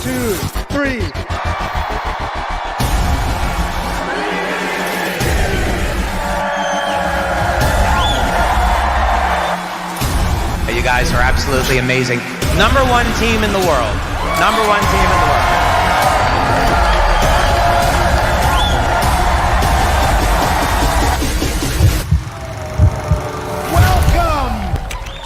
2, 3. You guys are absolutely amazing. Number one team in the world. Number one team in the world. Welcome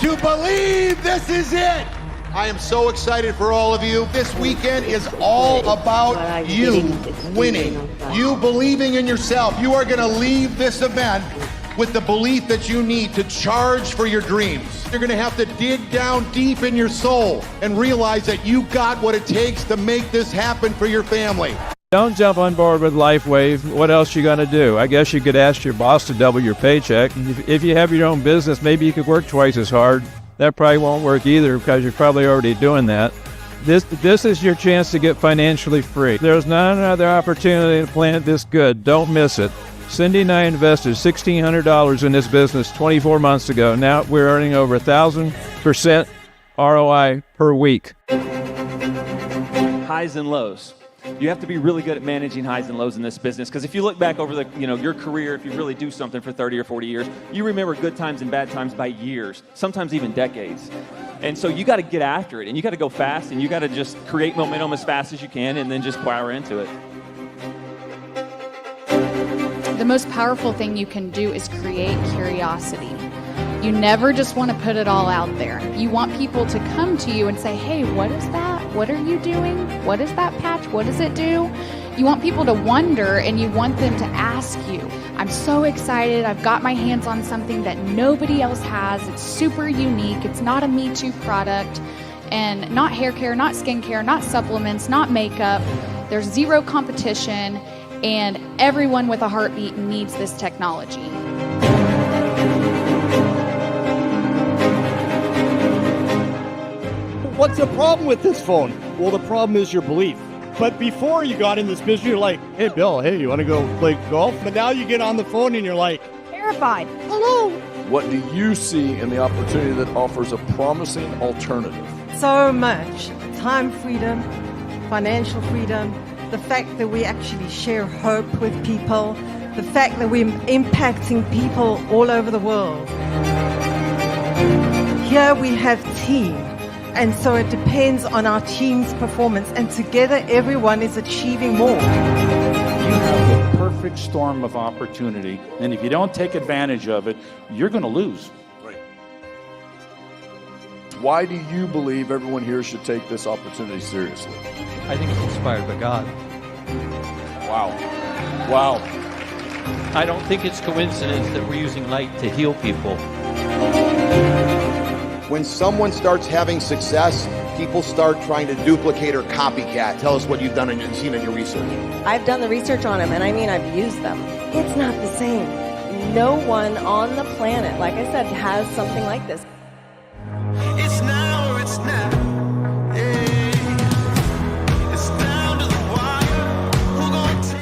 to Believe This Is It. I am so excited for all of you. This weekend is all about you winning, you believing in yourself. You are going to leave this event with the belief that you need to charge for your dreams. You're going to have to dig down deep in your soul and realize that you got what it takes to make this happen for your family. Don't jump on board with LifeWave. What else you going to do? I guess you could ask your boss to double your paycheck. If you have your own business, maybe you could work twice as hard. That probably won't work either because you're probably already doing that. This is your chance to get financially free. There's not another opportunity to plan it this good. Don't miss it. Cindy and I invested $1,600 in this business 24 months ago. Now we're earning over 1,000% ROI per week. Highs and lows. You have to be really good at managing highs and lows in this business, because if you look back over your career, if you really do something for 30 or 40 years, you remember good times and bad times by years, sometimes even decades. And so you got to get after it, and you got to go fast, and you got to just create momentum as fast as you can, and then just plow into it. The most powerful thing you can do is create curiosity. You never just want to put it all out there. You want people to come to you and say, hey, what is that? What are you doing? What is that patch? What does it do? You want people to wonder, and you want them to ask you. I'm so excited. I've got my hands on something that nobody else has. It's super unique. It's not a Me Too product, and not hair care, not skin care, not supplements, not makeup. There's zero competition, and everyone with a heartbeat needs this technology. What's the problem with this phone? Well, the problem is your belief. But before you got in this business, you're like, hey, Bill, hey, you want to go play golf? But now you get on the phone and you're like, Terrified. hello. What do you see in the opportunity that offers a promising alternative? So much. Time freedom, financial freedom, the fact that we actually share hope with people, the fact that we're impacting people all over the world. Here we have team, and so it depends on our team's performance, and together everyone is achieving more. You have the perfect storm of opportunity, and if you don't take advantage of it, you're going to lose. Right. Why do you believe everyone here should take this opportunity seriously? I think it's inspired by God. Wow. Wow. I don't think it's coincidence that we're using light to heal people. When someone starts having success, people start trying to duplicate or copycat. Tell us what you've done and seen in your research. I've done the research on them, and I mean, I've used them. It's not the same. No one on the planet, like I said, has something like this. It's now or it's now.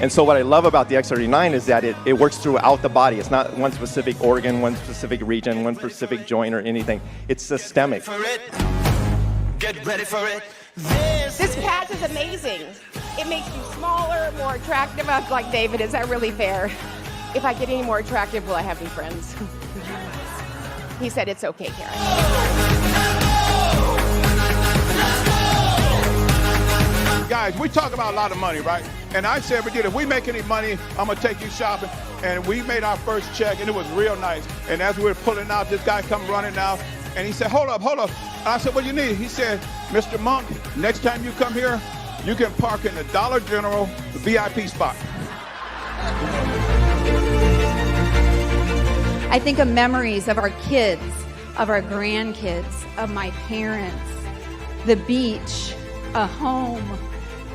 And so what I love about the X39 is that it works throughout the body. It's not one specific organ, one specific region, one specific joint or anything. It's systemic. Get ready for it. This patch is amazing. It makes you smaller, more attractive. I was like, David, is that really fair? If I get any more attractive, will I have any friends? He said, it's okay, Karen. Guys, we talk about a lot of money, right? And I said, Virginia, if we make any money, I'm going to take you shopping. And we made our first check, and it was real nice. And as we were pulling out, this guy come running out, and he said, hold up. And I said, what do you need? He said, Mr. Monk, next time you come here, you can park in the Dollar General VIP spot. I think of memories of our kids, of our grandkids, of my parents, the beach, a home.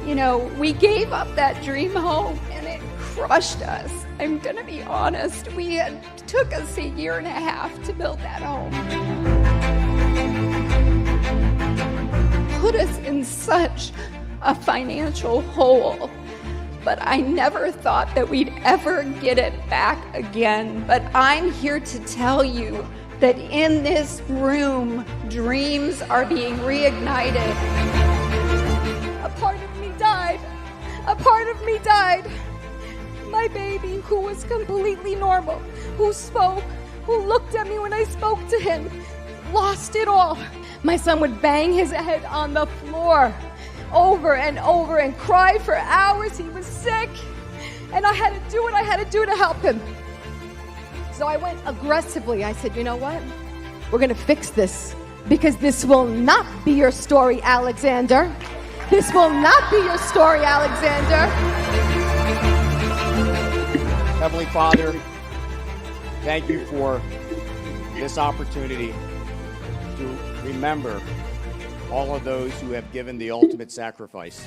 You know, we gave up that dream home and it crushed us. I'm gonna be honest, it took us a year and a half to build that home. Put us in such a financial hole, but I never thought that we'd ever get it back again. But I'm here to tell you that in this room, dreams are being reignited. A part of me died, my baby, who was completely normal, who spoke, who looked at me when I spoke to him, lost it all. My son would bang his head on the floor over and over and cry for hours. He was sick, and I had to do what I had to do to help him. So I went aggressively. I said, you know what? We're going to fix this, because this will not be your story, Alexander. This will not be your story, Alexander. Heavenly Father, thank you for this opportunity to remember all of those who have given the ultimate sacrifice.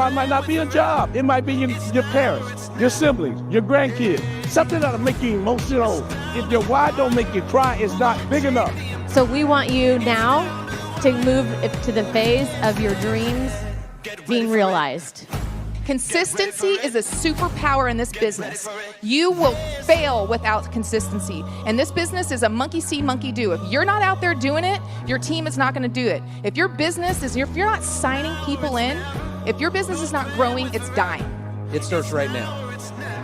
It might not be a job. It might be your parents, your siblings, your grandkids. Something that'll make you emotional. If your why don't make you cry, it's not big enough. So we want you now to move to the phase of your dreams being realized. Consistency is a superpower in this business. You will fail without consistency. And this business is a monkey see, monkey do. If you're not out there doing it, your team is not going to do it. If your business is, if you're not signing people in, if your business is not growing, it's dying. It starts right now,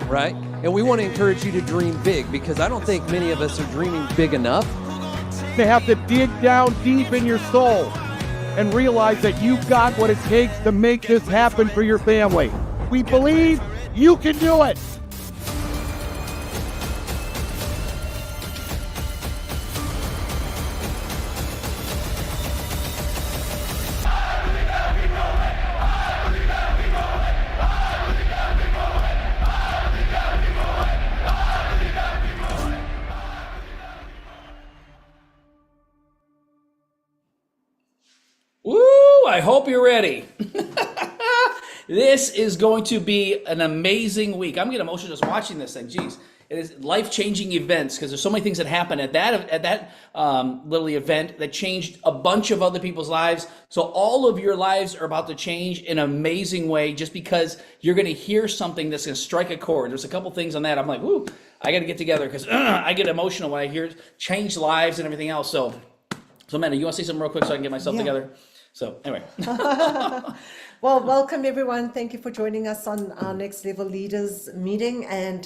right? And we want to encourage you to dream big, because I don't think many of us are dreaming big enough. They have to dig down deep in your soul and realize that you've got what it takes to make this happen for your family. We believe you can do it. I hope you're ready. This is going to be an amazing week. I'm getting emotional just watching this thing. Jeez, it is life-changing events, because there's so many things that happen at that little event that changed a bunch of other people's lives. So all of your lives are about to change in an amazing way, just because you're going to hear something that's going to strike a chord. There's a couple things on that. I'm like, whoo, I got to get together, because I get emotional when I hear change lives and everything else. So Amanda, you want to say something real quick so I can get myself together? So anyway. Well, welcome everyone. Thank you for joining us on our Next Level Leaders meeting. And,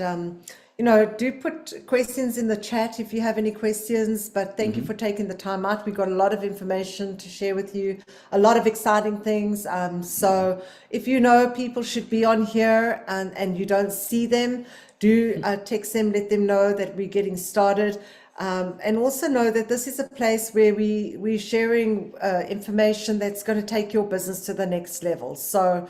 do put questions in the chat if you have any questions, but thank you for taking the time out. We've got a lot of information to share with you, a lot of exciting things. So if you know people should be on here and you don't see them, do text them, let them know that we're getting started. And also know that this is a place where we're sharing information that's going to take your business to the next level. So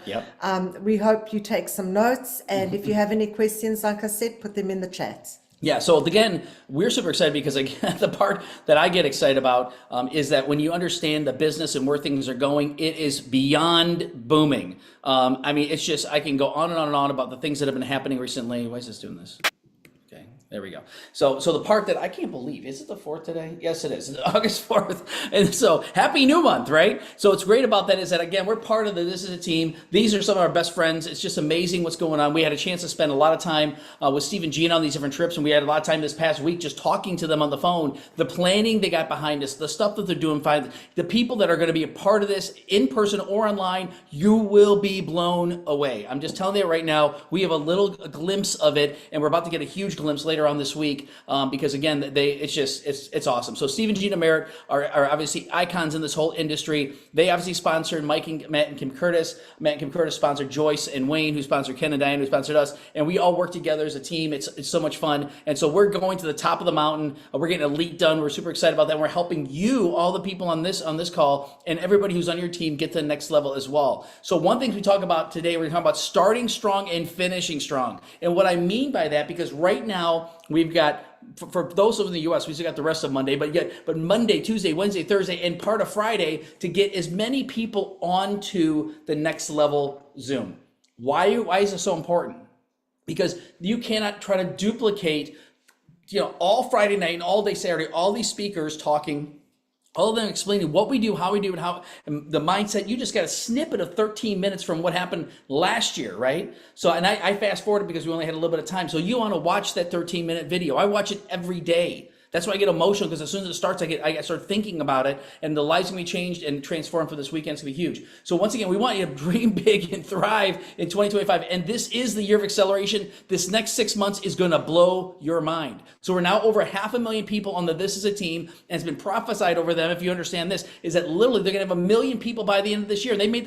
we hope you take some notes. And if you have any questions, like I said, put them in the chat. Yeah, so again, we're super excited, because again, the part that I get excited about is that when you understand the business and where things are going, it is beyond booming. I mean, it's just, I can go on and on and on about the things that have been happening recently. Why is this doing this? There we go. So the part that I can't believe, is it the 4th today? Yes, it is. It's August 4th. And so happy new month, right? So what's great about that is that, again, we're part of this is a team. These are some of our best friends. It's just amazing what's going on. We had a chance to spend a lot of time with Steve and Gina on these different trips, and we had a lot of time this past week just talking to them on the phone, the planning they got behind us, the stuff that they're doing, the people that are going to be a part of this in person or online. You will be blown away. I'm just telling you right now, we have a little glimpse of it, and we're about to get a huge glimpse later on this week, because again, it's awesome. So Steve and Gina Merritt are obviously icons in this whole industry. They obviously sponsored Matt and Kim Curtis. Matt and Kim Curtis sponsored Joyce and Wayne, who sponsored Ken and Diane, who sponsored us, and we all work together as a team. It's so much fun, and so we're going to the top of the mountain. We're getting Elite done. We're super excited about that. We're helping you, all the people on this call, and everybody who's on your team, get to the next level as well. So one thing we talk about today, we're talking about starting strong and finishing strong, and what I mean by that, because right now we've got, for those in the U.S., we still got the rest of Monday, but Monday, Tuesday, Wednesday, Thursday, and part of Friday to get as many people onto the Next Level Zoom. Why is this so important? Because you cannot try to duplicate, all Friday night and all day Saturday, all these speakers talking All of them explaining what we do, how we do it, and the mindset. You just got a snippet of 13 minutes from what happened last year, right? So, and I fast forwarded because we only had a little bit of time. So you want to watch that 13-minute video. I watch it every day. That's why I get emotional, because as soon as it starts, I start thinking about it, and the lives gonna be changed and transformed for this weekend. It's gonna be huge. So once again, we want you to dream big and thrive in 2025. And this is the year of acceleration. This next 6 months is gonna blow your mind. So we're now over 500,000 people on the This Is a Team, and it's been prophesied over them. If you understand this, is that literally they're gonna have 1 million people by the end of this year. And they made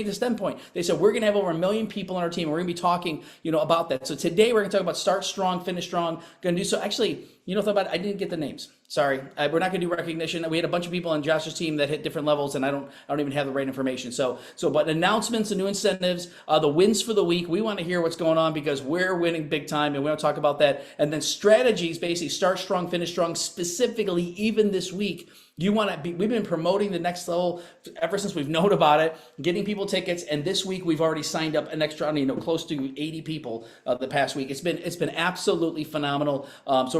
the STEM point. They said we're gonna have over 1 million people on our team. And we're gonna be talking, about that. So today we're gonna talk about start strong, finish strong. Gonna do so. Actually, I didn't get the names. Sorry, we're not going to do recognition. We had a bunch of people on Josh's team that hit different levels, and I don't even have the right information. But announcements and new incentives, the wins for the week. We want to hear what's going on because we're winning big time, and we want to talk about that. And then strategies, basically start strong, finish strong. Specifically, even this week, we've been promoting the next level ever since we've known about it, getting people tickets, and this week we've already signed up an extra, close to 80 people the past week. It's been absolutely phenomenal. So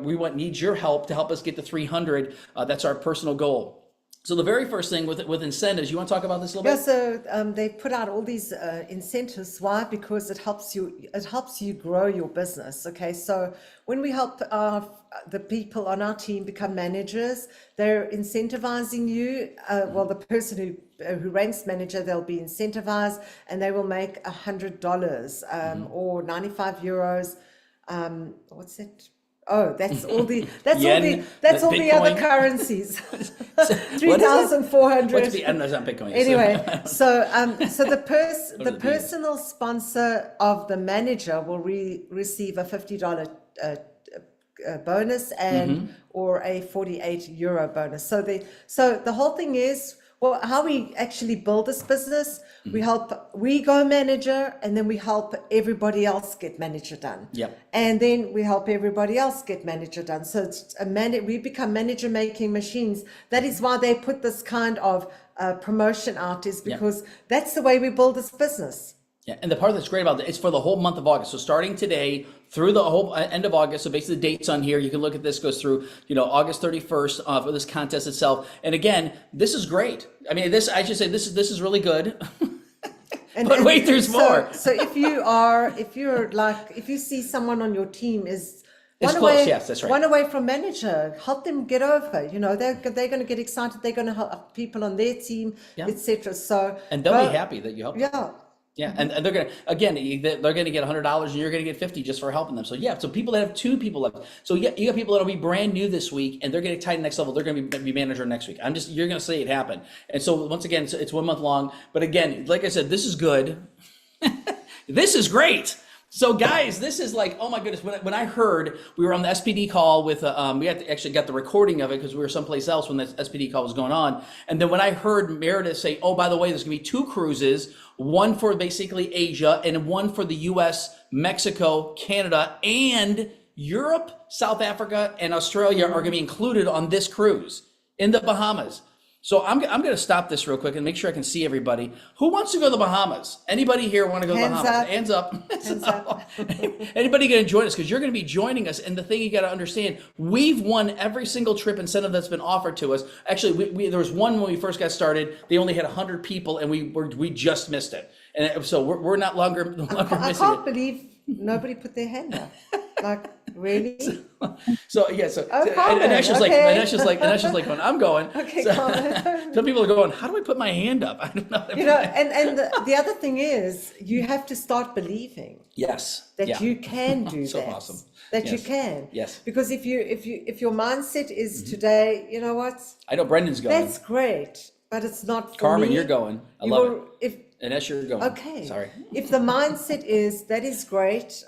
we need your help to help us get to 300. That's our personal goal. So the very first thing with incentives, you want to talk about this a little bit? Yeah, so they put out all these incentives. Why? Because it helps you grow your business. Okay, so when we help the people on our team become managers, they're incentivizing you. The person who ranks manager, they'll be incentivized, and they will make $100 or 95 euros. What's it? Oh, that's all the other currencies. 3,400. I'm not Bitcoin. Anyway, so the personal sponsor of the manager will receive a $50 bonus and or a 48 euro bonus. So the whole thing is, well, how we actually build this business, we go manager, and then we help everybody else get manager done. Yep. And then we help everybody else get manager done. So it's we become manager making machines. That is why they put this kind of promotion out, is because that's the way we build this business. Yeah, and the part that's great about it, it's for the whole month of August. So starting today through the whole end of August. So basically the dates on here, you can look at this, goes through, August 31st for this contest itself. And again, this is great. I mean, this is really good. But wait, there's more. So if you see someone on your team is yes, that's right. one away from manager, help them get over. They're going to get excited. They're going to help people on their team, etc. So and they'll be happy that you helped them. Yeah. Yeah, and they're gonna they're gonna get $100, and you're gonna get 50 just for helping them. So so people that have 2 people left. So you got people that'll be brand new this week, and they're gonna tie next level. They're gonna be manager next week. You're gonna see it happen. And so once again, it's 1 month long. But again, like I said, this is good. This is great. So guys, this is like, oh my goodness, when I heard, we were on the SPD call with, we actually got the recording of it because we were someplace else when the SPD call was going on. And then when I heard Meredith say, oh, by the way, there's gonna be 2 cruises, one for basically Asia and one for the US, Mexico, Canada, and Europe, South Africa, and Australia are gonna be included on this cruise in the Bahamas. So I'm going to stop this real quick and make sure I can see everybody. Who wants to go to the Bahamas? Anybody here want to go to the Bahamas? Hands up. Hands up. Anybody going to join us? Because you're going to be joining us. And the thing you got to understand, we've won every single trip incentive that's been offered to us. Actually, there was one when we first got started. They only had 100 people, and we just missed it. And so we're no longer missing it. I can't believe nobody put their hand up. Like, really? So and Ashley's like, when I'm going. Okay, some people are going, how do I put my hand up? I don't know. And the other thing is, you have to start believing. Yes. That you can do so that. Awesome. That you can. Yes. Because if your mindset is today, you know what? I know Brendan's going. That's great, but it's not for Carmen, me. you're going. I love it. And that's you're going. Okay. Sorry. If the mindset is that is great,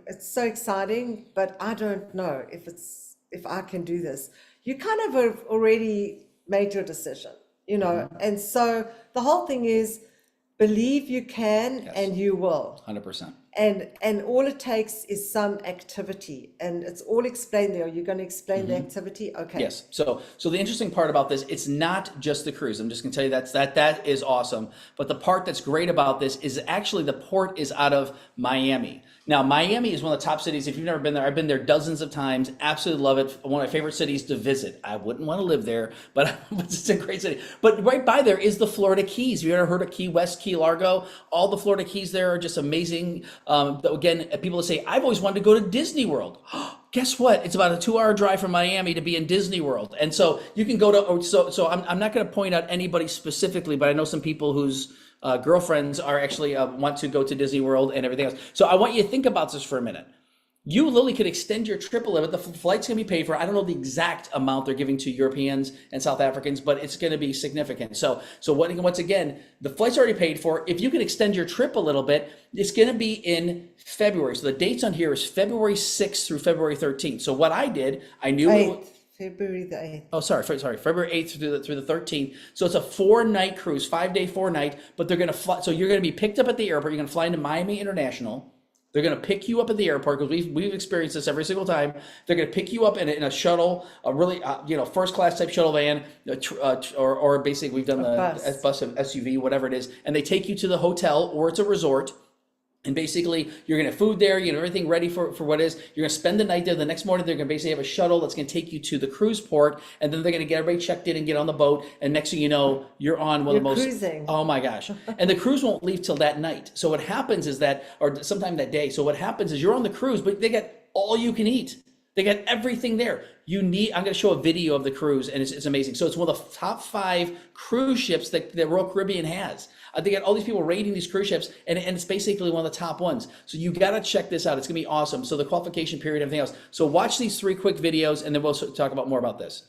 it's so exciting, but I don't know if I can do this. You kind of have already made your decision, and so the whole thing is believe you can and you will. 100%. And all it takes is some activity, and it's all explained there. Are you going to explain the activity? Okay. Yes. So the interesting part about this, it's not just the cruise. I'm just going to tell you that is awesome. But the part that's great about this is actually the port is out of Miami. Now, Miami is one of the top cities. If you've never been there, I've been there dozens of times. Absolutely love it. One of my favorite cities to visit. I wouldn't want to live there, but it's a great city. But right by there is the Florida Keys. Have you ever heard of Key West, Key Largo? All the Florida Keys there are just amazing. Again, people say, I've always wanted to go to Disney World. Guess what? It's about a 2-hour drive from Miami to be in Disney World. And so you can go to, so I'm not going to point out anybody specifically, but I know some people whose girlfriends are actually want to go to Disney World and everything else. So I want you to think about this for a minute. You literally could extend your trip a little bit. The flight's going to be paid for. I don't know the exact amount they're giving to Europeans and South Africans, but it's going to be significant. So once again, the flight's already paid for. If you can extend your trip a little bit, it's going to be in February. So the dates on here is February 6th through February 13th. So what I did, I knew February the 8th. Oh, sorry, February 8th through the 13th. So it's a 4-night cruise, 5-day, 4-night, but they're going to fly. So you're going to be picked up at the airport. You're going to fly into Miami International. They're going to pick you up at the airport, because we've experienced this every single time. They're going to pick you up in a shuttle, a really first class type shuttle van, or basically we've done the bus SUV, whatever it is, and they take you to the hotel, or it's a resort. And basically, you're going to have food there, everything ready for what is. You're going to spend the night there. The next morning, they're going to basically have a shuttle that's going to take you to the cruise port, and then they're going to get everybody checked in and get on the boat. And next thing you know, you're on one of the most. Cruising. Oh my gosh! And the cruise won't leave till that night. So what happens is that, or sometime that day. So what happens is you're on the cruise, but they got all you can eat. They got everything there. I'm going to show a video of the cruise, and it's amazing. So it's one of the top 5 cruise ships that Royal Caribbean has. They got all these people rating these cruise ships, and it's basically one of the top ones. So you got to check this out. It's going to be awesome. So the qualification period, everything else. So watch these 3 quick videos, and then we'll talk about more about this.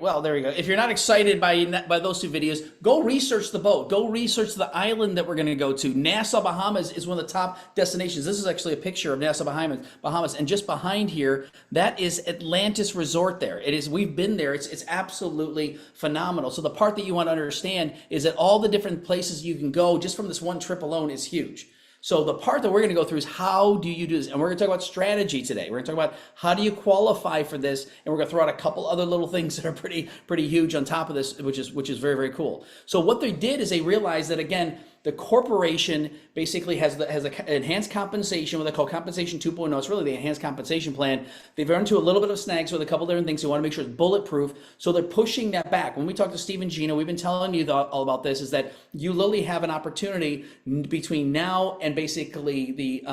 well, there you go. If you're not excited by those two videos, go research the boat. Go research the island that we're going to go to. Nassau, Bahamas is one of the top destinations. This is actually a picture of Nassau, Bahamas, and just behind here, that is Atlantis Resort there. It is. We've been there. It's absolutely phenomenal. So the part that you want to understand is that all the different places you can go just from this one trip alone is huge. So the part that we're going to go through is how do you do this? And we're going to talk about strategy today. We're going to talk about how do you qualify for this, and we're going to throw out a couple other little things that are pretty huge on top of this, which is very, very cool. So what they did is they realized that, again, the corporation basically has a enhanced compensation, what they call compensation 2.0. It's really the enhanced compensation plan. They've run into a little bit of snags with a couple different things. They want to make sure it's bulletproof. So they're pushing that back. When we talk to Steve and Gina, we've been telling you all about this, is that you literally have an opportunity between now and basically the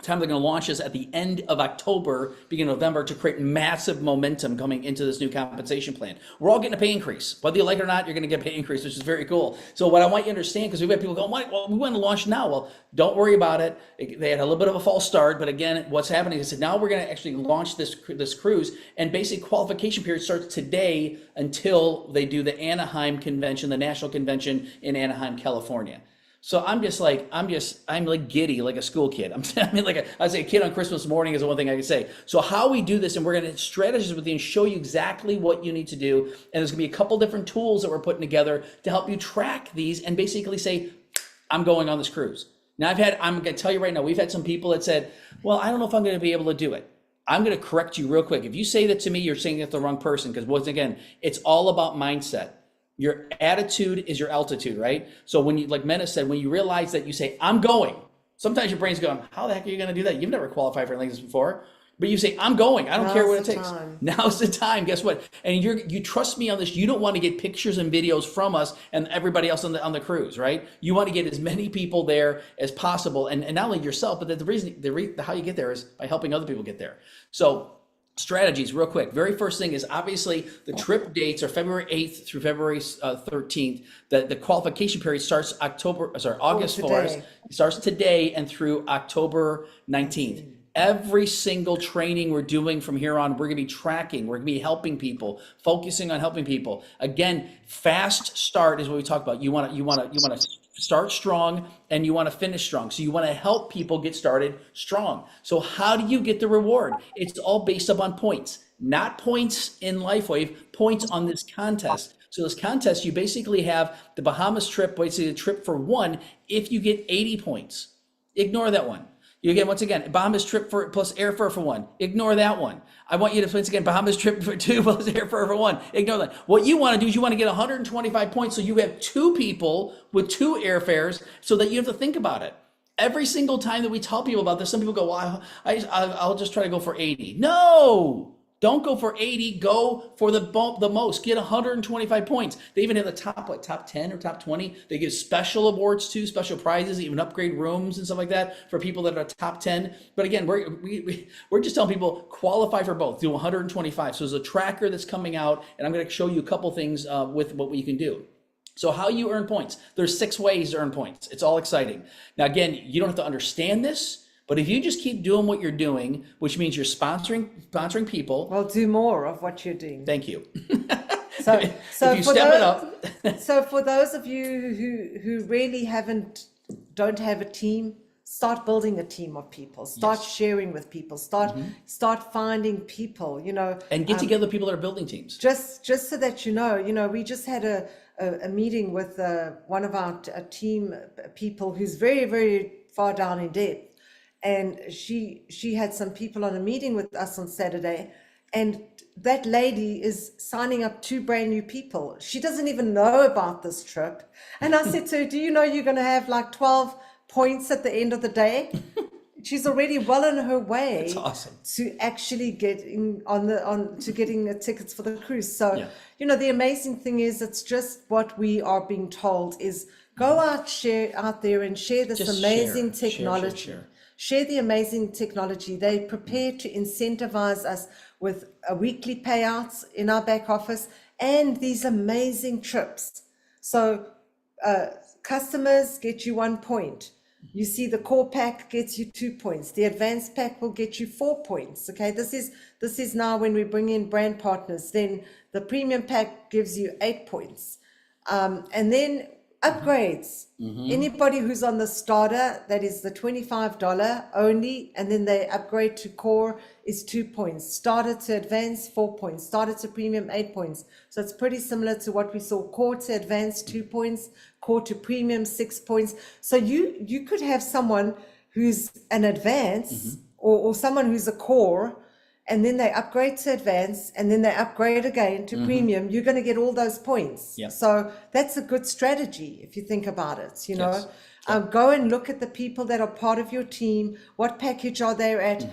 time they're going to launch is at the end of October, beginning of November, to create massive momentum coming into this new compensation plan. We're all getting a pay increase. Whether you like it or not, you're going to get a pay increase, which is very cool. So what I want you to understand, because we've had people go, well, we want to launch now. Well, don't worry about it. They had a little bit of a false start, but again, what's happening is that now we're going to actually launch this cruise, and basic qualification period starts today until they do the Anaheim convention, the national convention in Anaheim, California. So I'm like giddy, like a school kid. I say a kid on Christmas morning is the one thing I can say. So how we do this, and we're going to strategize with you and show you exactly what you need to do. And there's going to be a couple different tools that we're putting together to help you track these and basically say, I'm going on this cruise. Now I'm going to tell you right now, we've had some people that said, well, I don't know if I'm going to be able to do it. I'm going to correct you real quick. If you say that to me, you're saying it to the wrong person, because once again, it's all about mindset. Your attitude is your altitude, right? So when you, like Mena said, when you realize that you say, I'm going, sometimes your brain's going, how the heck are you going to do that? You've never qualified for anything like this before. But you say, I'm going. I don't care what it takes. Now's the time. Guess what? And you trust me on this. You don't want to get pictures and videos from us and everybody else on the cruise, right? You want to get as many people there as possible, and not only yourself, but the how you get there is by helping other people get there. So strategies, real quick. Very first thing is obviously the trip dates are February 8th through February 13th. The qualification period starts August 4th. It starts today and through October 19th. Every single training we're doing from here on, we're going to be tracking. We're going to be helping people, focusing on helping people. Again, fast start is what we talk about. You want to start strong and you want to finish strong. So you want to help people get started strong. So how do you get the reward? It's all based upon points, not points in LifeWave, points on this contest. So this contest, you basically have the Bahamas trip, basically a trip for one, if you get 80 points. Ignore that one. You get, once again, Bahamas trip for plus airfare for one. Ignore that one. I want you to, once again, Bahamas trip for two plus airfare for one. Ignore that. What you want to do is you want to get 125 points so you have two people with two airfares so that you have to think about it. Every single time that we tell people about this, some people go, well, I'll just try to go for 80. No! Don't go for 80, go for the most. Get 125 points. They even have the top 10 or top 20. They give special awards too, special prizes, even upgrade rooms and stuff like that for people that are top 10. But again, we're just telling people qualify for both, do 125. So there's a tracker that's coming out, and I'm going to show you a couple things with what you can do. So how you earn points. There's 6 ways to earn points. It's all exciting. Now, again, you don't have to understand this. But if you just keep doing what you're doing, which means you're sponsoring people. Well, do more of what you're doing. Thank you. So if you step it up. So for those of you who really don't have a team, start building a team of people. Start sharing with people. Start finding people. And get together people that are building teams. Just so that you know, we just had a meeting with one of our team people who's very, very far down in debt. And she had some people on a meeting with us on Saturday, and that lady is signing up 2 brand new people. She doesn't even know about this trip. And I said to her, do you know you're going to have like 12 points at the end of the day? She's already well on her way. That's awesome. To actually get in to getting tickets for the cruise. So, the amazing thing is, it's just what we are being told is go out there and share this amazing technology. Share the amazing technology. They prepare to incentivize us with weekly payouts in our back office and these amazing trips. So customers get you 1 point. You see the core pack gets you 2 points. The advanced pack will get you 4 points. Okay, this is now when we bring in brand partners. Then the premium pack gives you 8 points. And then upgrades. Anybody who's on the starter, that is the $25 only, and then they upgrade to core is 2 points. Starter to advanced, 4 points. Starter to premium, 8 points. So it's pretty similar to what we saw. Core to advanced, 2 points. Core to premium, 6 points. So you could have someone who's an advanced or someone who's a core, and then they upgrade to advanced, and then they upgrade again to premium. You're going to get all those points. Yep. So that's a good strategy if you think about it. You know, go and look at the people that are part of your team. What package are they at?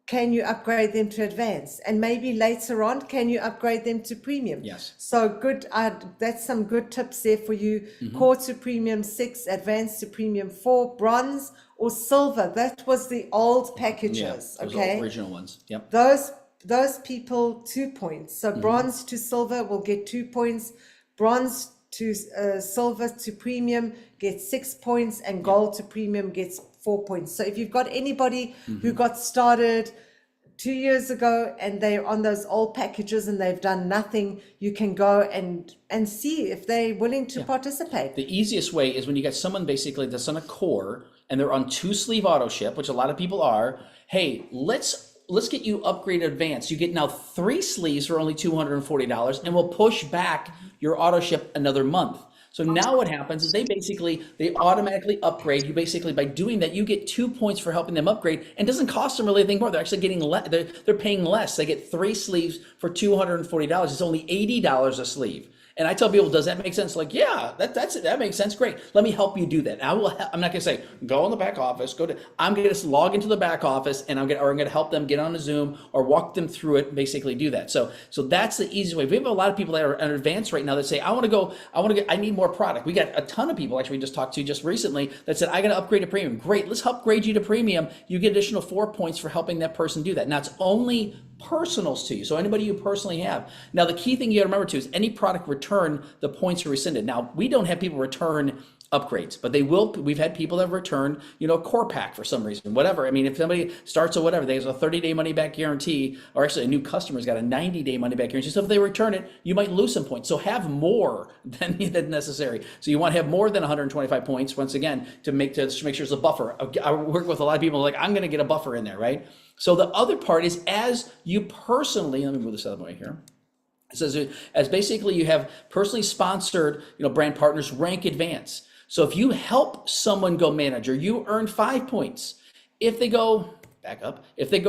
Can you upgrade them to advanced? And maybe later on, can you upgrade them to premium? Yes. So good. That's some good tips there for you. Core to premium 6, advanced to premium 4, bronze or silver. That was the old packages. Those Okay. original ones. Yep. Those people 2 points. So bronze to silver will get 2 points. Bronze to silver to premium gets 6 points, and gold to premium gets 4 points. So if you've got anybody who got started 2 years ago and they're on those old packages and they've done nothing, you can go and see if they're willing to participate. The easiest way is when you got someone basically that's on a core and they're on 2-sleeve auto ship, which a lot of people are. Hey, let's get you upgraded advanced. You get now 3 sleeves for only $240, and we'll push back your auto ship another month. So now what happens is they automatically upgrade you. Basically, by doing that, you get 2 points for helping them upgrade, and it doesn't cost them really anything more. They're actually getting they're paying less. They get 3 sleeves for $240. It's only $80 a sleeve. And I tell people, does that make sense? Like, yeah, that makes sense. Great. Let me help you do that. I'm not going to say, go in the back office, I'm going to log into the back office, and I'm going to help them get on a Zoom or walk them through it and basically do that. So that's the easiest way. We have a lot of people that are in advance right now that say, I need more product. We got a ton of people actually we just talked to just recently that said, I got to upgrade to premium. Great. Let's upgrade you to premium. You get additional 4 points for helping that person do that. Now it's only personals to you. So anybody you personally have. Now, the key thing you got to remember too is any product return, the points are rescinded. Now, we don't have people return upgrades, but they will. We've had people that return, a core pack for some reason, whatever. I mean, if somebody starts or whatever, there's a 30-day money back guarantee, or actually a new customer's got a 90-day money back guarantee. So if they return it, you might lose some points. So have more than necessary. So you want to have more than 125 points, once again, to make sure there's a buffer. I work with a lot of people like, I'm going to get a buffer in there, right? So the other part is as you personally, let me move this other way here. It says as basically you have personally sponsored, brand partners rank advance. So if you help someone go manager, you earn 5 points. If they go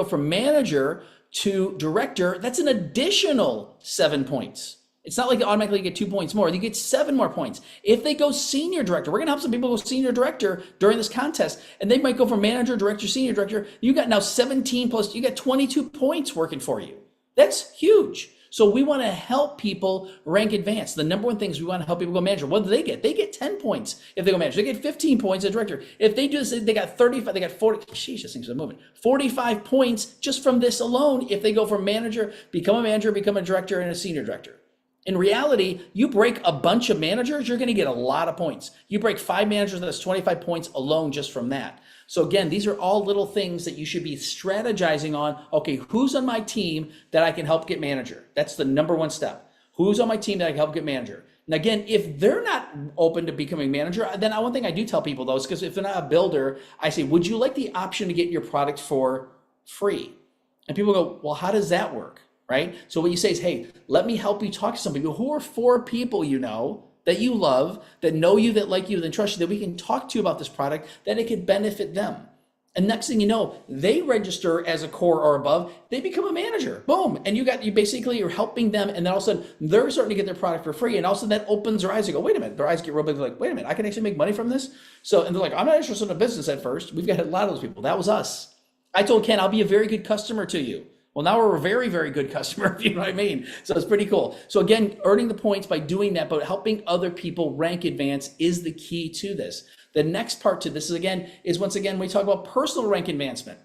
from manager to director, that's an additional 7 points. It's not like you automatically get 2 points more. You get 7 more points. If they go senior director, we're going to help some people go senior director during this contest, and they might go from manager, director, senior director. You got now 17 plus, you got 22 points working for you. That's huge. So we want to help people rank advanced. The number one thing is we want to help people go manager. What do they get? They get 10 points if they go manager. They get 15 points as director. If they do this, they got 35, they got 40, sheesh, this thing's moving. 45 points just from this alone if they go from manager, become a director, and a senior director. In reality, you break a bunch of managers, you're going to get a lot of points. You break 5 managers, that's 25 points alone just from that. So again, these are all little things that you should be strategizing on. Okay, who's on my team that I can help get manager? That's the number one step. Who's on my team that I can help get manager? And again, if they're not open to becoming manager, then one thing I do tell people though is because if they're not a builder, I say, would you like the option to get your product for free? And people go, well, how does that work? Right? So what you say is, hey, let me help you talk to some people who are 4 people that you love, that know you, that like you, that trust you, that we can talk to you about this product, that it could benefit them. And next thing you know, they register as a core or above, they become a manager. Boom. And you're helping them, and then all of a sudden they're starting to get their product for free. And all of a sudden that opens their eyes. They go, wait a minute, their eyes get real big. They're like, wait a minute, I can actually make money from this. So, and they're like, I'm not interested in a business at first. We've got a lot of those people. That was us. I told Ken, I'll be a very good customer to you. Well, now we're a very, very good customer, if you know what I mean. So it's pretty cool. So again, earning the points by doing that, but helping other people rank advance is the key to this. The next part to this is once again, we talk about personal rank advancement.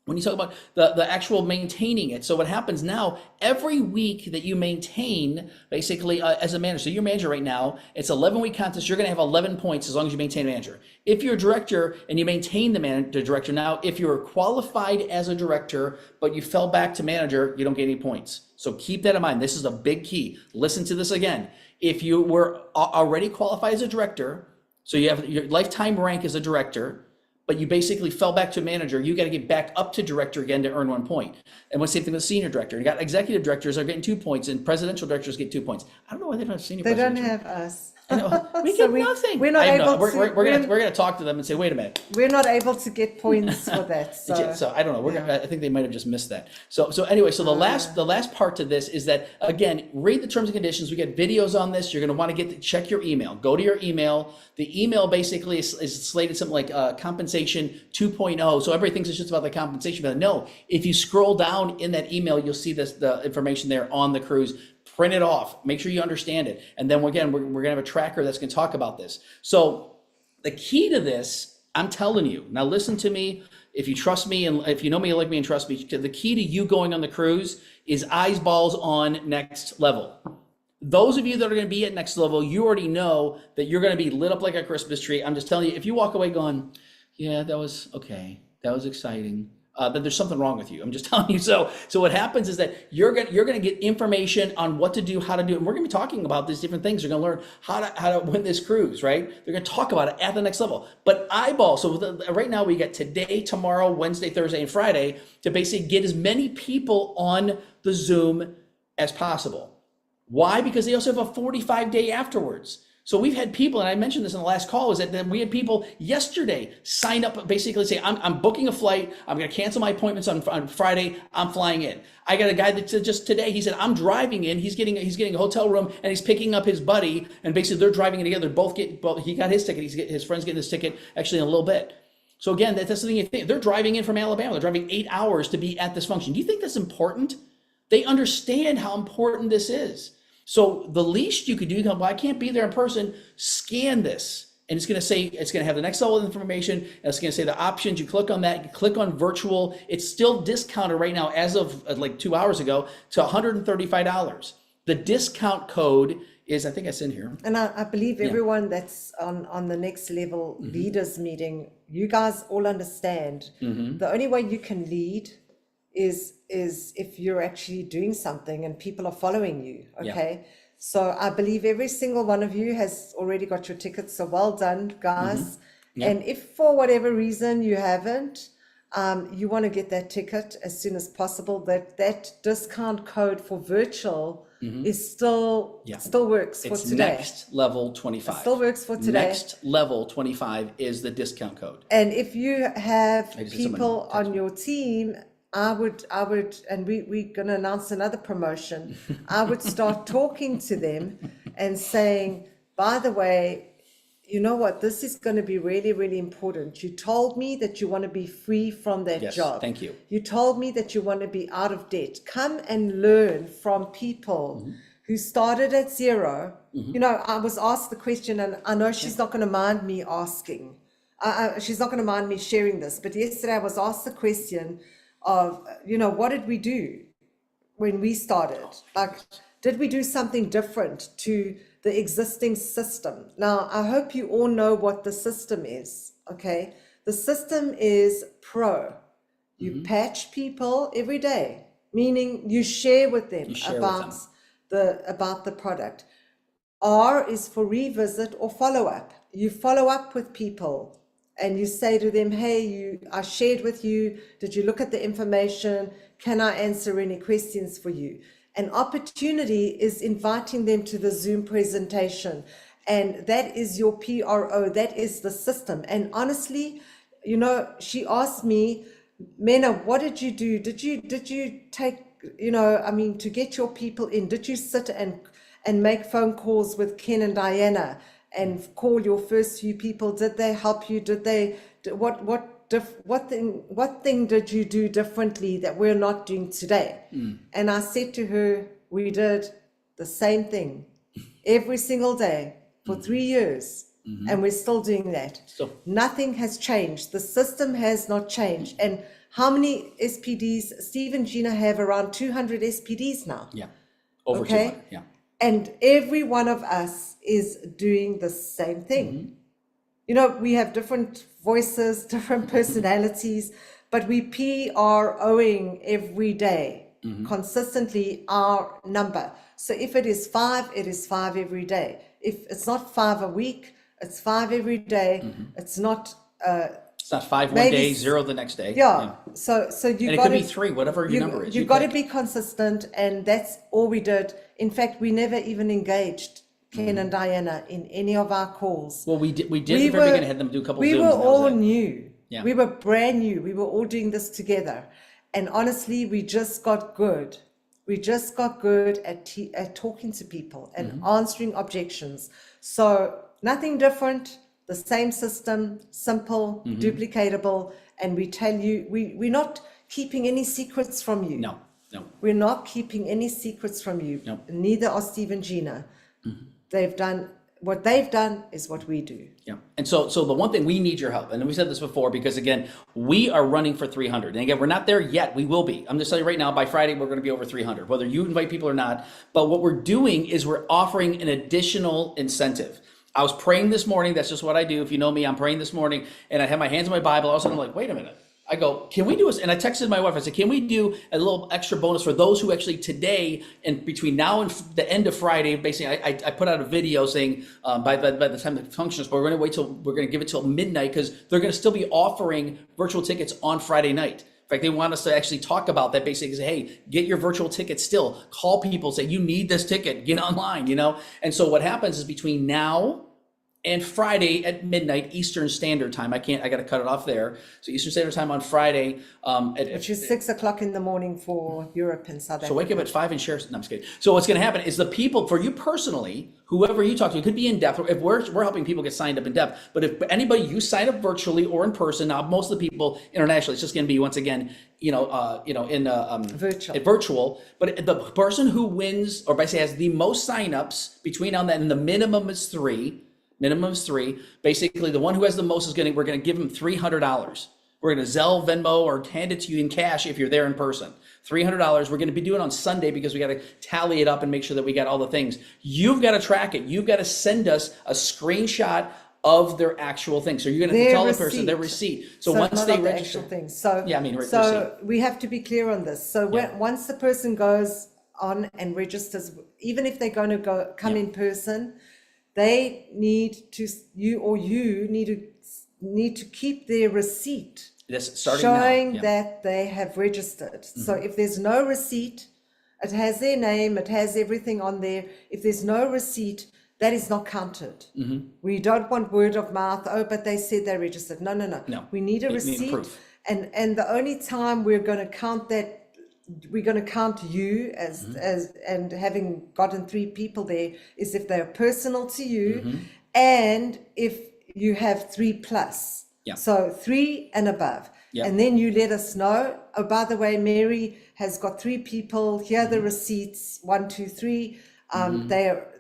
when you talk about the actual maintaining it. So what happens now, every week that you maintain, basically as a manager, so you're manager right now, it's 11-week contest, you're gonna have 11 points as long as you maintain a manager. If you're a director and you maintain the director, now if you're qualified as a director, but you fell back to manager, you don't get any points. So keep that in mind. This is a big key. Listen to this again. If you were already qualified as a director, so you have your lifetime rank as a director, but you basically fell back to manager, you got to get back up to director again to earn 1 point. And same thing with senior director. You got executive directors are getting 2 points, and presidential directors get 2 points. I don't know why they don't have senior. They don't presidential. have us. I know. We So get nothing. We're not I know. able to. We're gonna talk to them and say, wait a minute. We're not able to get points for that. So, I don't know. I think they might have just missed that. So anyway, so the last part to this is that, again, read the terms and conditions. We get videos on this. You're going to want to check your email. Go to your email. The email basically is slated something like compensation 2.0. So everybody thinks it's just about the compensation, but no. If you scroll down in that email, you'll see the information there on the cruise. Print it off, make sure you understand it. And then again, we're gonna have a tracker that's gonna talk about this. So the key to this, I'm telling you, now listen to me, if you trust me, and if you know me, like me and trust me, the key to you going on the cruise is eyes, balls on next level. Those of you that are gonna be at next level, you already know that you're gonna be lit up like a Christmas tree. I'm just telling you, if you walk away going, yeah, that was okay, that was exciting, then there's something wrong with you. I'm just telling you. So what happens is that you're gonna get information on what to do, how to do it. And we're gonna be talking about these different things. You're gonna learn how to win this cruise, right? They're gonna talk about it at the next level. But eyeball. So right now we got today, tomorrow, Wednesday, Thursday, and Friday to basically get as many people on the Zoom as possible. Why? Because they also have a 45-day afterwards. So we've had people, and I mentioned this in the last call, is that we had people yesterday sign up, basically say, I'm booking a flight, I'm going to cancel my appointments on Friday, I'm flying in. I got a guy that just today, he said, I'm driving in, he's getting a hotel room, and he's picking up his buddy, and basically they're driving in together, he got his ticket, his friend's getting his ticket actually in a little bit. So again, that's the thing you think, they're driving in from Alabama, they're driving 8 hours to be at this function. Do you think that's important? They understand how important this is. So the least you could do, well, I can't be there in person, scan this. And it's going to have the next level of information. And it's going to say the options. You click on that, you click on virtual. It's still discounted right now as of like 2 hours ago to $135. The discount code is, I think it's in here. And I believe everyone that's on the next level leaders meeting, you guys all understand the only way you can lead is if you're actually doing something and people are following you. Okay. So I believe every single one of you has already got your tickets. So well done, guys. And if for whatever reason you haven't, you want to get that ticket as soon as possible, that discount code for virtual is still works for today. Next level 25. It still works for today. Next level 25 is the discount code. And if you have people on your team, I would, and we're going to announce another promotion. I would start talking to them and saying, by the way, you know what, this is going to be really, really important. You told me that you want to be free from that job. Thank you. You told me that you want to be out of debt. Come and learn from people who started at zero. You know, I was asked the question, and I know she's not going to mind me asking. She's not going to mind me sharing this. But yesterday I was asked the question of, you know, what did we do when we started? Like, did we do something different to the existing system? Now, I hope you all know what the system is, okay? The system is pro. You patch people every day, meaning you share with them about the product. R is for revisit or follow up. You follow up with people and you say to them, hey, I shared with you, did you look at the information? Can I answer any questions for you? An opportunity is inviting them to the Zoom presentation. And that is your PRO, that is the system. And honestly, you know, she asked me, Mena, what did you do? Did you take, you know, I mean, to get your people in, did you sit and make phone calls with Ken and Diana and call your first few people? Did they help you? Did they, what thing did you do differently that we're not doing today? And I said to her, we did the same thing every single day for 3 years. And we're still doing that. So nothing has changed. The system has not changed. And How many SPDs? Steve and Gina have around 200 SPDs now. Yeah. Over Okay. 200. Yeah. And every one of us is doing the same thing. You know, we have different voices, different personalities, but we PROing every day, consistently our number. So if it is 5, it is 5 every day. If it's not 5 a week, it's 5 every day. It's not It's not 5 one maybe day, 0 the next day. yeah. So you And it got could be 3, whatever your number is. You got to be consistent, and that's all we did. In fact, we never even engaged Ken and Diana in any of our calls. Well, we did at the very beginning, had them do a couple We Zooms. were and that was all it. new. Yeah. We were brand new. We were all doing this together. And honestly, we just got good. We just got good at talking to people and answering objections. So nothing different, the same system, simple, duplicatable. And we tell you, we're not keeping any secrets from you. No. We're not keeping any secrets from you. No. Neither are Steve and Gina. They've done, what they've done is what we do. Yeah. And so the one thing, we need your help. And we said this before, because again, we are running for 300. And again, we're not there yet. We will be. I'm just telling you right now, by Friday, we're going to be over 300, whether you invite people or not. But what we're doing is we're offering an additional incentive. I was praying this morning. That's just what I do. If you know me, I'm praying this morning and I have my hands on my Bible. All of a sudden I'm like, wait a minute. I go, can we do this? And I texted my wife. I said, can we do a little extra bonus for those who actually today and between now and the end of Friday, basically, I put out a video saying by the time the function is, but we're going to give it till midnight, because they're going to still be offering virtual tickets on Friday night. In fact, they want us to actually talk about that, basically say, hey, get your virtual ticket still. Call people, say, you need this ticket, get online, you know? And so what happens is between now and Friday at midnight Eastern Standard Time. I got to cut it off there. So Eastern Standard Time on Friday. Which is 6 o'clock in the morning for Europe and South Africa. So wake up at 5 and share. No, I'm just kidding. So what's going to happen is the people, for you personally, whoever you talk to, it could be in depth. If we're helping people get signed up in depth, but if anybody you sign up virtually or in person, now most of the people internationally, it's just going to be once again, virtual. But the person who wins, or basically has the most signups between now and then, and the minimum is 3. Basically, the one who has the most we're going to give them $300. We're going to Zelle, Venmo, or hand it to you in cash if you're there in person. $300. We're going to be doing it on Sunday because we got to tally it up and make sure that we got all the things. You've got to track it. You've got to send us a screenshot of their actual thing. So you're going to tell the person their receipt. So once they register, So we have to be clear on this. So once the person goes on and registers, even if they're going to come in person, they need to, you need to keep their receipt showing that they have registered. So if there's no receipt, it has their name, it has everything on there. If there's no receipt, that is not counted. We don't want word of mouth. Oh, but they said they registered. No. We need a receipt. And the only time we're going to count that, we're going to count you as and having gotten 3 people there, is if they're personal to you, and if you have 3+. So 3 and above. And then you let us know, oh, by the way, Mary has got 3 people, here are the receipts, 1, 2, 3.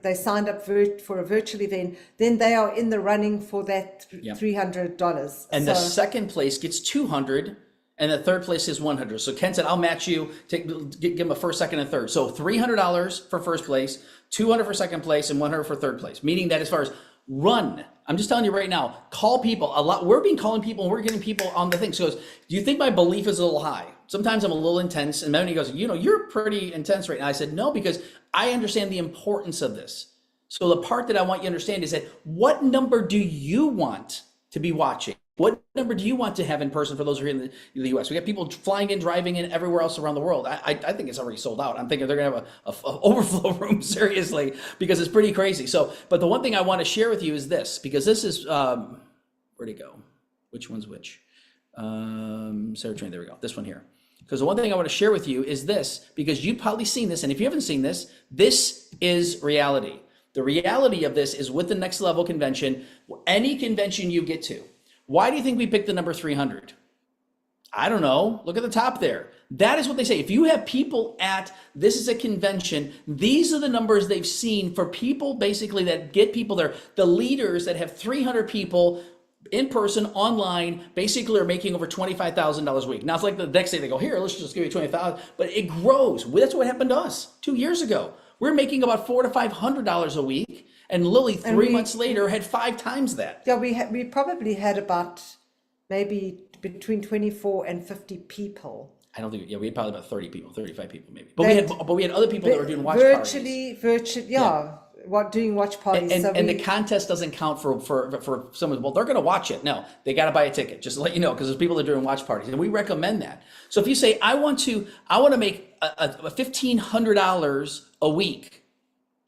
They signed up for a virtual event, then they are in the running for that $300. And the second place gets $200. And the third place is $100. So Ken said, I'll match you, give him a first, second, and third. So $300 for first place, $200 for second place, and $100 for third place. Meaning that as far as run, I'm just telling you right now, call people a lot. We're calling people, and we're getting people on the thing. So he goes, do you think my belief is a little high? Sometimes I'm a little intense. And then he goes, you're pretty intense right now. I said, no, because I understand the importance of this. So the part that I want you to understand is that what number do you want to be watching? What number do you want to have in person for those who are in the U.S.? We got people flying in, driving in, everywhere else around the world. I think it's already sold out. I'm thinking they're going to have a overflow room, seriously, because it's pretty crazy. So, but the one thing I want to share with you is this, because this is, where'd it go? Which one's which? Sarah Train, there we go. This one here. Because the one thing I want to share with you is this, because you've probably seen this, and if you haven't seen this, this is reality. The reality of this is with the Next Level convention, any convention you get to. Why do you think we picked the number 300? I don't know. Look at the top there. That is what they say. If you have people this is a convention, these are the numbers they've seen for people basically that get people there. The leaders that have 300 people in person, online, basically are making over $25,000 a week. Now it's like the next day they go, here, let's just give you $20,000, but it grows. That's what happened to us 2 years ago. We're making about $400 to $500 a week, and Lily 3 months later had 5 times that. Yeah, we probably had about maybe between 24 and 50 people. I don't think, we had probably about 30 people, 35 people maybe. But we had other people that were doing watch parties. Virtually, yeah. Doing watch parties. And the contest doesn't count for someone, well, they're going to watch it. No, they got to buy a ticket, just to let you know, because there's people that are doing watch parties, and we recommend that. So if you say, I want to make a $1,500 a week,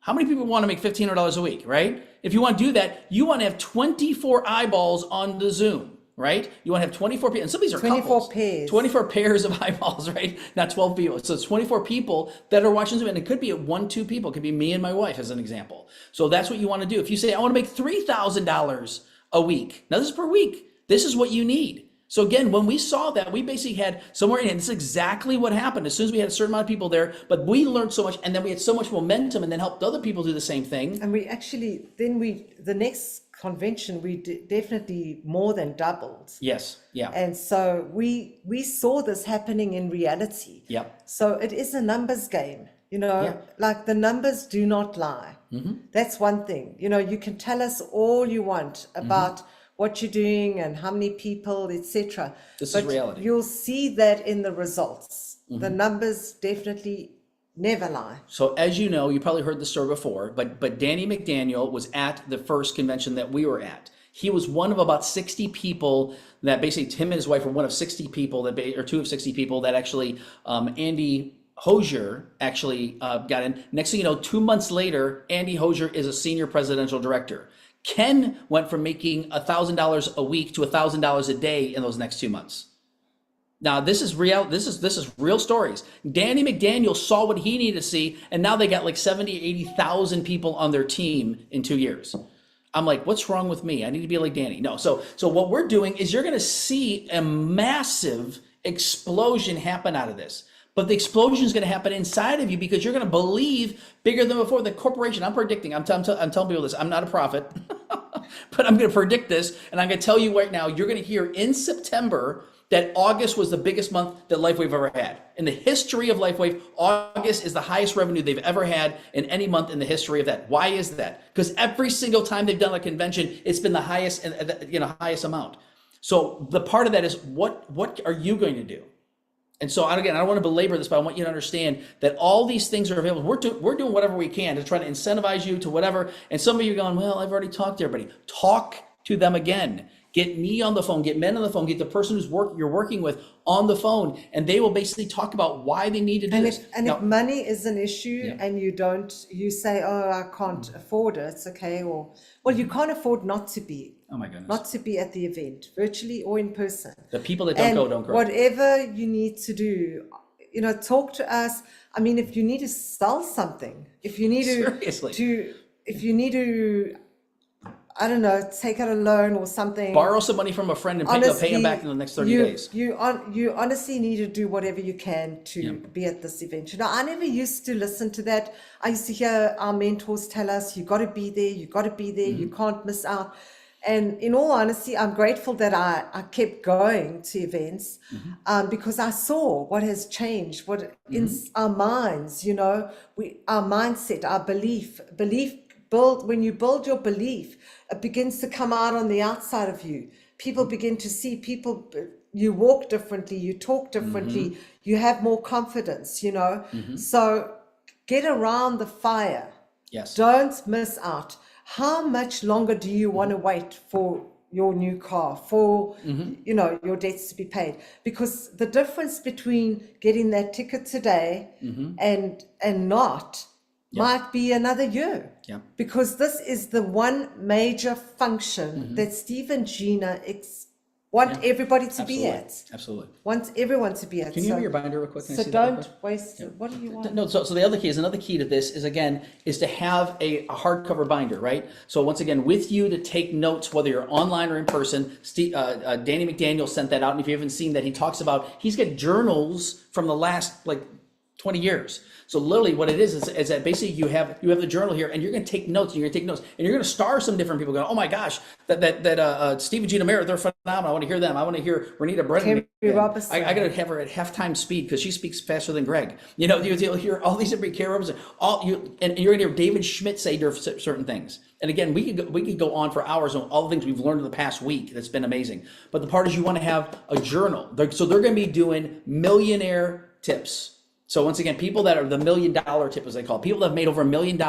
how many people want to make $1,500 a week, right? If you want to do that, you want to have 24 eyeballs on the Zoom, right? You want to have 24 people, and some of these are 24 couples. pairs. 24 pairs of eyeballs, right? Not 12 people. So it's 24 people that are watching Zoom, and it could be 1, 2 people. It could be me and my wife as an example. So that's what you want to do. If you say, I want to make $3,000 a week. Now this is per week. This is what you need. So again, when we saw that, we basically had somewhere in, and this is exactly what happened. As soon as we had a certain amount of people there, but we learned so much, and then we had so much momentum, and then helped other people do the same thing. And we actually, the next convention, we definitely more than doubled. Yes, yeah. And so we saw this happening in reality. Yep. So it is a numbers game, like the numbers do not lie. Mm-hmm. That's one thing. You can tell us all you want about what you're doing and how many people, etc. This is reality. You'll see that in the results. The numbers definitely never lie. So as you know, you probably heard the story before, but Danny McDaniel was at the first convention that we were at. He was one of about 60 people that basically, him and his wife were one of 60 people or 2 of 60 people that actually Andy Hosier actually got in. Next thing you know, 2 months later, Andy Hosier is a senior presidential director. Ken went from making $1,000 a week to $1,000 a day in those next 2 months. Now this is real. This is real stories. Danny McDaniel saw what he needed to see, and now they got like 70, 80,000 people on their team in 2 years. I'm like, what's wrong with me? I need to be like Danny. No. So what we're doing is you're going to see a massive explosion happen out of this. But the explosion is going to happen inside of you because you're going to believe bigger than before. The corporation, I'm predicting, I'm telling people this, I'm not a prophet, but I'm going to predict this. And I'm going to tell you right now, you're going to hear in September that August was the biggest month that LifeWave ever had. In the history of LifeWave, August is the highest revenue they've ever had in any month in the history of that. Why is that? Because every single time they've done a convention, it's been the highest, highest amount. So the part of that is what are you going to do? And so again, I don't want to belabor this, but I want you to understand that all these things are available. We're doing whatever we can to try to incentivize you to whatever. And some of you are going, well, I've already talked to everybody. Talk to them again. Get me on the phone, get men on the phone, get the person you're working with on the phone, and they will basically talk about why they need to do this. If money is an issue and you say, oh, I can't afford it, it's okay. Well, you can't afford not to be. Oh my goodness. Not to be at the event, virtually or in person. The people that don't go, don't grow. Whatever you need to do, talk to us. I mean, if you need to sell something, if you need to, I don't know, take out a loan or something. Borrow some money from a friend and pay them back in the next 30 days. You honestly need to do whatever you can to be at this event. I never used to listen to that. I used to hear our mentors tell us, you got to be there, you got to be there, you can't miss out. And in all honesty, I'm grateful that I kept going to events because I saw what has changed, what in our minds, our mindset, our belief when you build your belief, it begins to come out on the outside of you. People begin to see you walk differently, you talk differently, you have more confidence, So get around the fire. Yes. Don't miss out. How much longer do you want to wait for your new car, for your debts to be paid? Because the difference between getting that ticket today and not might be another year. Yeah. Because this is the one major function that Steve and Gina want everybody to be at. Absolutely. Want everyone to be at. Can you give me your binder real quick? So don't waste it. What do you want? No, so the other key another key to this is to have a hardcover binder, right? So once again, with you to take notes, whether you're online or in person. Danny McDaniel sent that out, and if you haven't seen that, he's got journals from the last 20 years. So literally what it is that basically you have the journal here, and you're going to take notes, and you're going to take notes, and you're going to star some different people going, oh my gosh, that Steve and Gina Merritt, they're phenomenal. I want to hear them. I want to hear Renita Brennan. I got to have her at halftime speed because she speaks faster than Greg. You know, you'll hear all these different Carrie Robinson, and you're going to hear David Schmidt say certain things. And again, we could go on for hours on all the things we've learned in the past week. That's been amazing. But the part is you want to have a journal. So they're going to be doing millionaire tips. So once again, people that are the $1 million tip, as they call it, people that have made over $1 million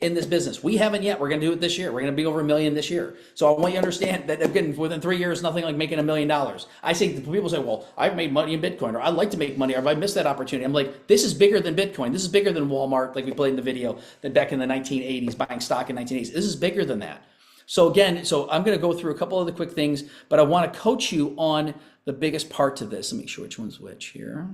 in this business. We haven't yet. We're going to do it this year. We're going to be over $1 million this year. So I want you to understand that again, within 3 years, nothing like making $1 million. I say, people say, well, I've made money in Bitcoin, or I'd like to make money, or if I missed that opportunity. I'm like, this is bigger than Bitcoin. This is bigger than Walmart, like we played in the video, that back in the 1980s, buying stock in 1980s. This is bigger than that. So again, I'm going to go through a couple of the quick things, but I want to coach you on the biggest part to this. Let me make sure which one's which here.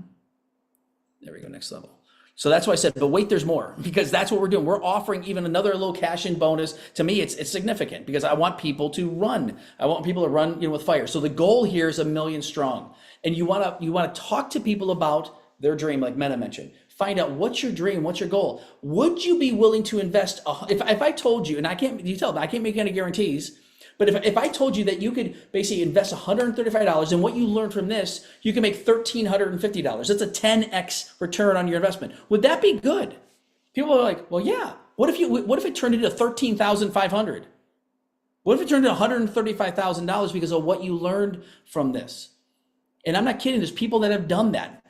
There we go, next level. So that's why I said, but wait, there's more, because that's what we're doing. We're offering even another little cash-in bonus. To me, it's significant because I want people to run. I want people to run, with fire. So the goal here is 1 million strong, and you want to talk to people about their dream, like Mena mentioned. Find out what's your dream, what's your goal. Would you be willing to invest? If I told you, and I can't make any guarantees. But if I told you that you could basically invest $135, and what you learned from this, you can make $1,350. That's a 10x return on your investment. Would that be good? People are like, well, yeah. What if it turned into $13,500? What if it turned into $135,000 because of what you learned from this? And I'm not kidding. There's people that have done that.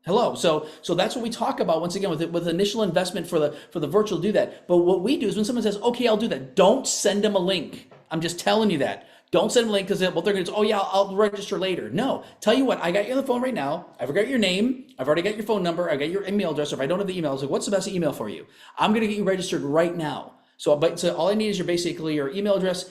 Hello. So that's what we talk about once again with initial investment for the virtual do that. But what we do is when someone says, okay, I'll do that, don't send them a link. I'm just telling you that. Don't send them a link because they're going to say, oh yeah, I'll register later. No, tell you what, I got you on the phone right now. I've got your name. I've already got your phone number. I got your email address. Or if I don't have the email, I was like, what's the best email for you? I'm going to get you registered right now. So all I need is your email address,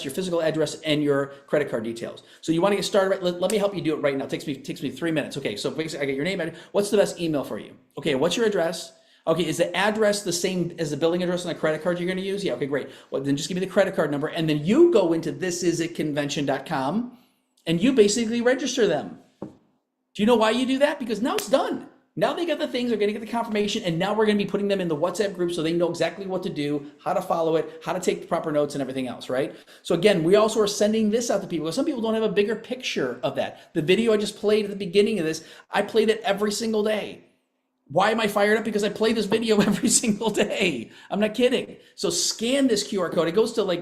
your physical address, and your credit card details. So you want to get started, let me help you do it right now. It takes me 3 minutes. Okay, so basically I get your name. What's the best email for you? Okay, what's your address? Okay, is the address the same as the billing address on the credit card you're going to use? Yeah, okay, great. Well, then just give me the credit card number, and then you go into thisisitconvention.com, and you basically register them. Do you know why you do that? Because now it's done. Now they got the things, they're going to get the confirmation, and now we're going to be putting them in the WhatsApp group so they know exactly what to do, how to follow it, how to take the proper notes and everything else, right? So again, we also are sending this out to people. Some people don't have a bigger picture of that. The video I just played at the beginning of this, I played it every single day. Why am I fired up? Because I play this video every single day. I'm not kidding. So scan this QR code. It goes to the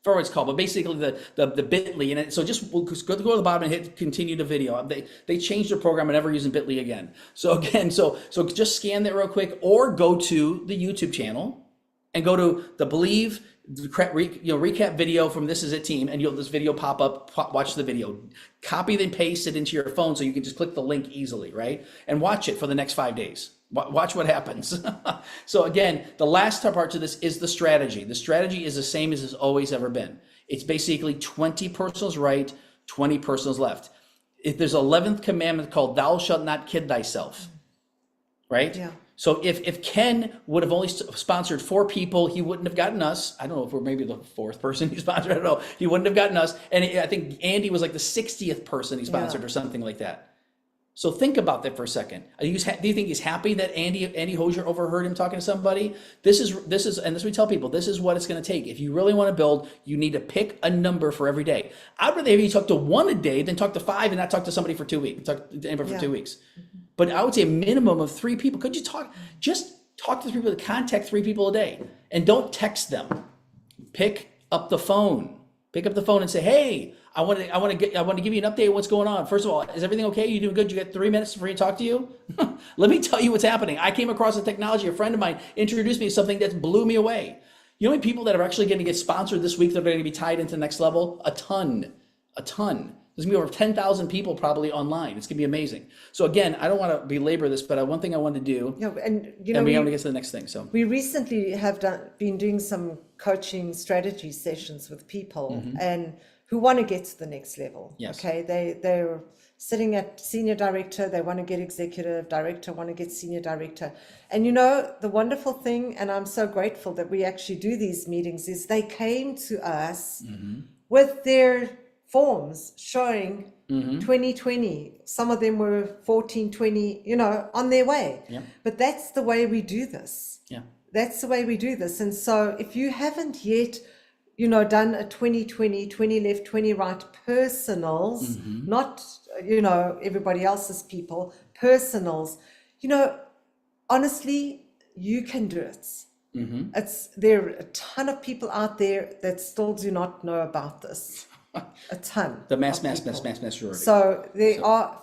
I forget what it's called, but basically the Bitly. And so we'll go to the bottom and hit continue the video. They changed their program and never using Bitly again. So again, so just scan that real quick, or go to the YouTube channel and go to the Believe recap video from This Is It team, and this video pop up. Watch the video, copy then paste it into your phone so you can just click the link easily, right? And watch it for the next 5 days. Watch what happens. So again, the last part to this is the strategy. The strategy is the same as it's always ever been. It's basically 20 personals right, 20 personals left. If there's an 11th commandment called "Thou shalt not kid thyself," right? Yeah. So if Ken would have only sponsored 4 people, he wouldn't have gotten us. I don't know if we're maybe the 4th person he sponsored. I don't know. He wouldn't have gotten us. And I think Andy was like the 60th person he sponsored or something like that. So think about that for a second. Do you think he's happy that Andy Hosier overheard him talking to somebody? This is, and this we tell people, this is what it's going to take. If you really want to build, you need to pick a number for every day. I'd rather have you talk to 1 a day than talk to 5 and not talk to somebody for 2 weeks. Talk to anybody for 2 weeks. But I would say a minimum of 3 people. Could you just talk to 3 people, contact 3 people a day, and don't text them. Pick up the phone. Pick up the phone and say, hey, I want to give you an update on what's going on. First of all, is everything okay? You doing good? You got 3 minutes for me to talk to you? Let me tell you what's happening. I came across a technology. A friend of mine introduced me to something that blew me away. You know how many people that are actually going to get sponsored this week that are going to be tied into the next level? A ton. There's going to be over 10,000 people probably online. It's going to be amazing. So again, I don't want to belabor this, but one thing I wanted to do, and we're going to get to the next thing. So we recently have been doing some coaching strategy sessions with people and who want to get to the next level. Yes. Okay. They're sitting at senior director. They want to get executive director, want to get senior director. And the wonderful thing, and I'm so grateful that we actually do these meetings, is they came to us with their forms showing 2020. Some of them were 14, 20, you know, on their way. Yeah. But that's the way we do this. Yeah. That's the way we do this. And so if you haven't yet, you know, done a 2020, 20 left, 20 right personals, not, you know, everybody else's people, personals, you know, honestly, you can do it. There are a ton of people out there that still do not know about this. A ton. The mass majority. So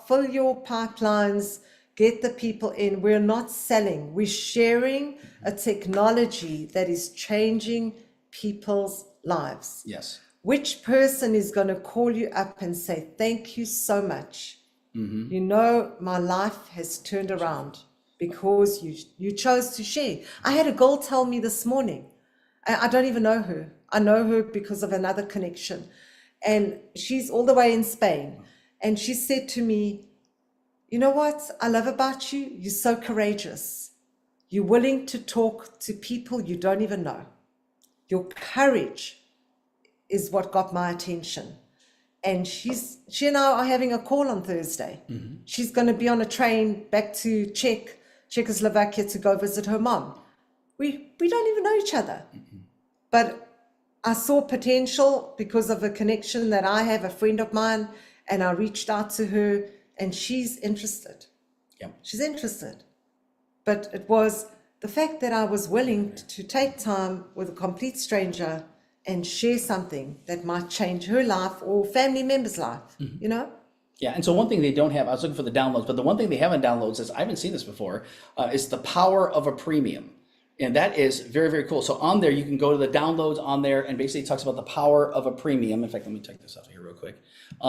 fill your pipelines, get the people in. We're not selling, we're sharing a technology that is changing people's lives. Yes. Which person is going to call you up and say, thank you so much? You know, my life has turned around because you chose to share. I had a girl tell me this morning, I don't even know her. I know her because of another connection. And she's all the way in Spain. And she said to me, you know what I love about you? You're so courageous. You're willing to talk to people you don't even know. Your courage is what got my attention. And she and I are having a call on Thursday. She's going to be on a train back to Czechoslovakia to go visit her mom. We don't even know each other. But I saw potential because of a connection that I have, a friend of mine, and I reached out to her and she's interested. Yeah. She's interested. But it was the fact that I was willing to take time with a complete stranger and share something that might change her life or family member's life, you know? Yeah, and so one thing they don't have, I was looking for the downloads, but the one thing they haven't downloads is, I haven't seen this before, is the power of a premium. And that is very, very cool. So on there, you can go to the downloads on there, and basically it talks about the power of a premium. In fact, let me take this off here real quick.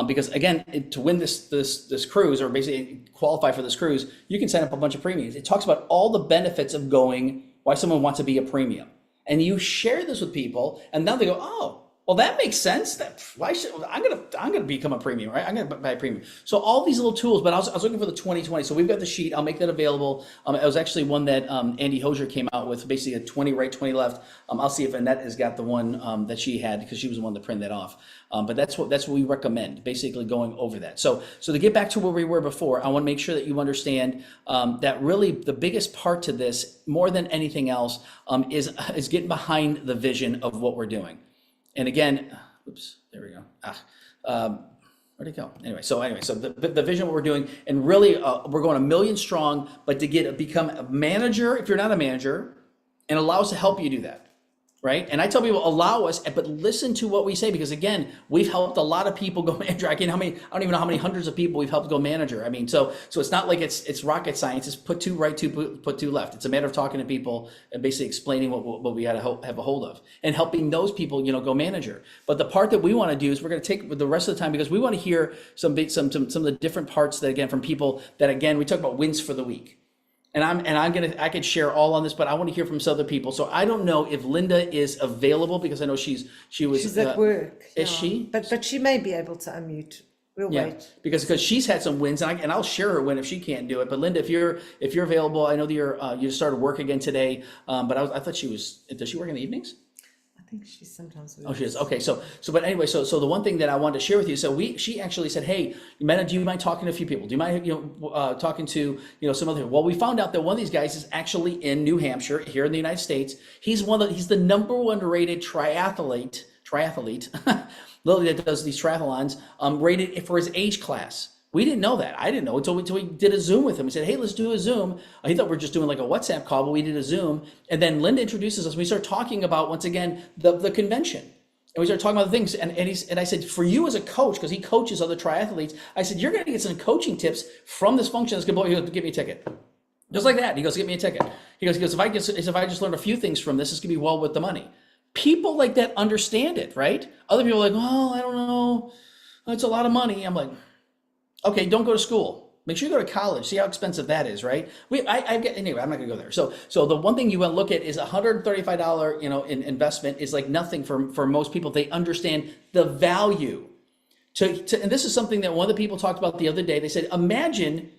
Because again, to win this cruise, or basically qualify for this cruise, you can sign up a bunch of premiums. It talks about all the benefits of going, why someone wants to be a premium. And you share this with people, and now they go, oh, well, that makes sense. I'm gonna become a premium, right? I'm gonna buy a premium. So all these little tools, but I was looking for the 2020. So we've got the sheet. I'll make that available. It was actually one that Andy Hosier came out with, basically a 20 right, 20 left. I'll see if Annette has got the one that she had, because she was the one that printed that off. But that's what we recommend, basically going over that. So to get back to where we were before, I want to make sure that you understand that really the biggest part to this, more than anything else, is getting behind the vision of what we're doing. And again, oops, there we go. Where'd it go? Anyway, so the vision of what we're doing, and really we're going 1 million strong, but to become a manager, if you're not a manager, and allow us to help you do that. Right? And I tell people, allow us, but listen to what we say, because again, we've helped a lot of people go manager. I don't even know how many hundreds of people we've helped go manager. I mean, so it's not like it's rocket science. It's put two right, put two left. It's a matter of talking to people and basically explaining what we got to have a hold of, and helping those people, go manager. But the part that we want to do is we're going to take the rest of the time, because we want to hear some of the different parts that, again, from people that, again, we talk about wins for the week. And I could share all on this, but I want to hear from some other people. So I don't know if Linda is available, because I know she's at work. Is she? But she may be able to unmute. We'll wait. Because she's had some wins, and I'll share her win if she can't do it. But Linda, if you're available, I know that you started work again today. But I thought she was. Does she work in the evenings? I think she sometimes. Oh, she is. Okay. But anyway, so the one thing that I wanted to share with you, she actually said, hey, Mena, do you mind talking to a few people? Do you mind, talking to, some other people? Well, we found out that one of these guys is actually in New Hampshire, here in the United States. He's the number one rated triathlete, Lily, that does these triathlons, rated for his age class. We didn't know that. I didn't know until we did a Zoom with him. We said, hey, let's do a Zoom. He thought we were just doing like a WhatsApp call, but we did a Zoom. And then Linda introduces us. We start talking about, once again, the convention. And we started talking about the things. And I said, for you as a coach, because he coaches other triathletes, I said, you're going to get some coaching tips from this function. That's going to give me a ticket. Just like that. He goes, get me a ticket. He goes, if I just learn a few things from this, it's going to be well with the money. People like that understand it, right? Other people are like, oh, I don't know. It's a lot of money. I'm like, okay, don't go to school. Make sure you go to college. See how expensive that is, right? Anyway, I'm not gonna go there. So the one thing you want to look at is $135, in investment is like nothing for most people. They understand the value. And this is something that one of the people talked about the other day. They said, imagine,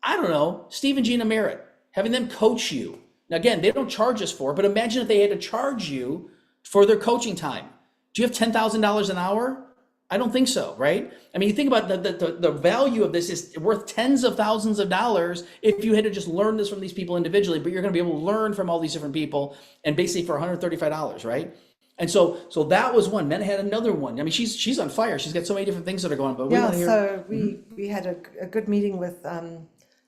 I don't know, Steve and Gina Merritt, having them coach you. Now again, they don't charge us for it, but imagine if they had to charge you for their coaching time. Do you have $10,000 an hour? I don't think so, right? I mean, you think about the value of this is worth tens of thousands of dollars if you had to just learn this from these people individually, but you're going to be able to learn from all these different people and basically for $135, right? And so that was one. Mena had another one. I mean, she's on fire. She's got so many different things that are going on. But we want to hear. So we had a good meeting with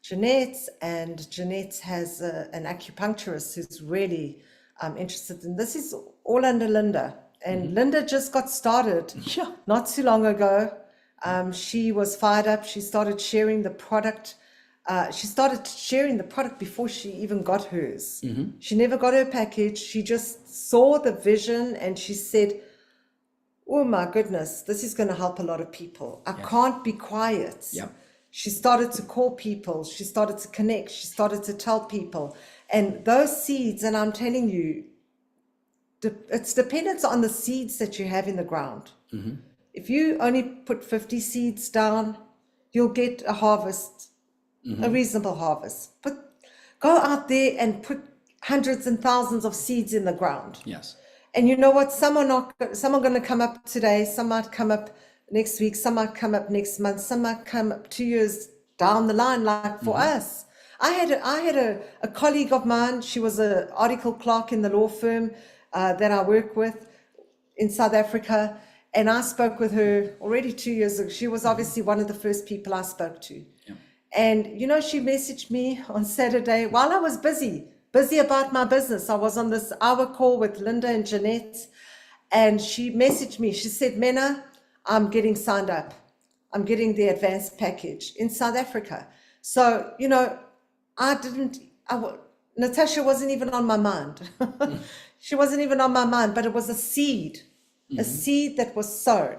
Jeanette, and Jeanette has an acupuncturist who's really interested in this. Is all under Linda. And Linda just got started not too long ago. She was fired up. She started sharing the product. She started sharing the product before she even got hers. She never got her package. She just saw the vision and she said, oh my goodness, this is going to help a lot of people. I can't be quiet. She started to call people. She started to connect. She started to tell people. And those seeds, and I'm telling you, it's dependent on the seeds that you have in the ground. If you only put 50 seeds down, you'll get a harvest, a reasonable harvest. Go out there and put hundreds and thousands of seeds in the ground. Yes. And you know what? Some are going to come up today. Some might come up next week. Some might come up next month. Some might come up 2 years down the line. Like for us, I had a colleague of mine. She was an article clerk in the law firm that I work with in South Africa, and I spoke with her already 2 years ago. She was obviously one of the first people I spoke to. And she messaged me on Saturday while I was busy about my business. I was on this hour call with Linda and Jeanette, and she messaged me. She said, Mena, I'm getting signed up. I'm getting the advanced package in South Africa. So, Natasha wasn't even on my mind. She wasn't even on my mind, but it was a seed that was sown.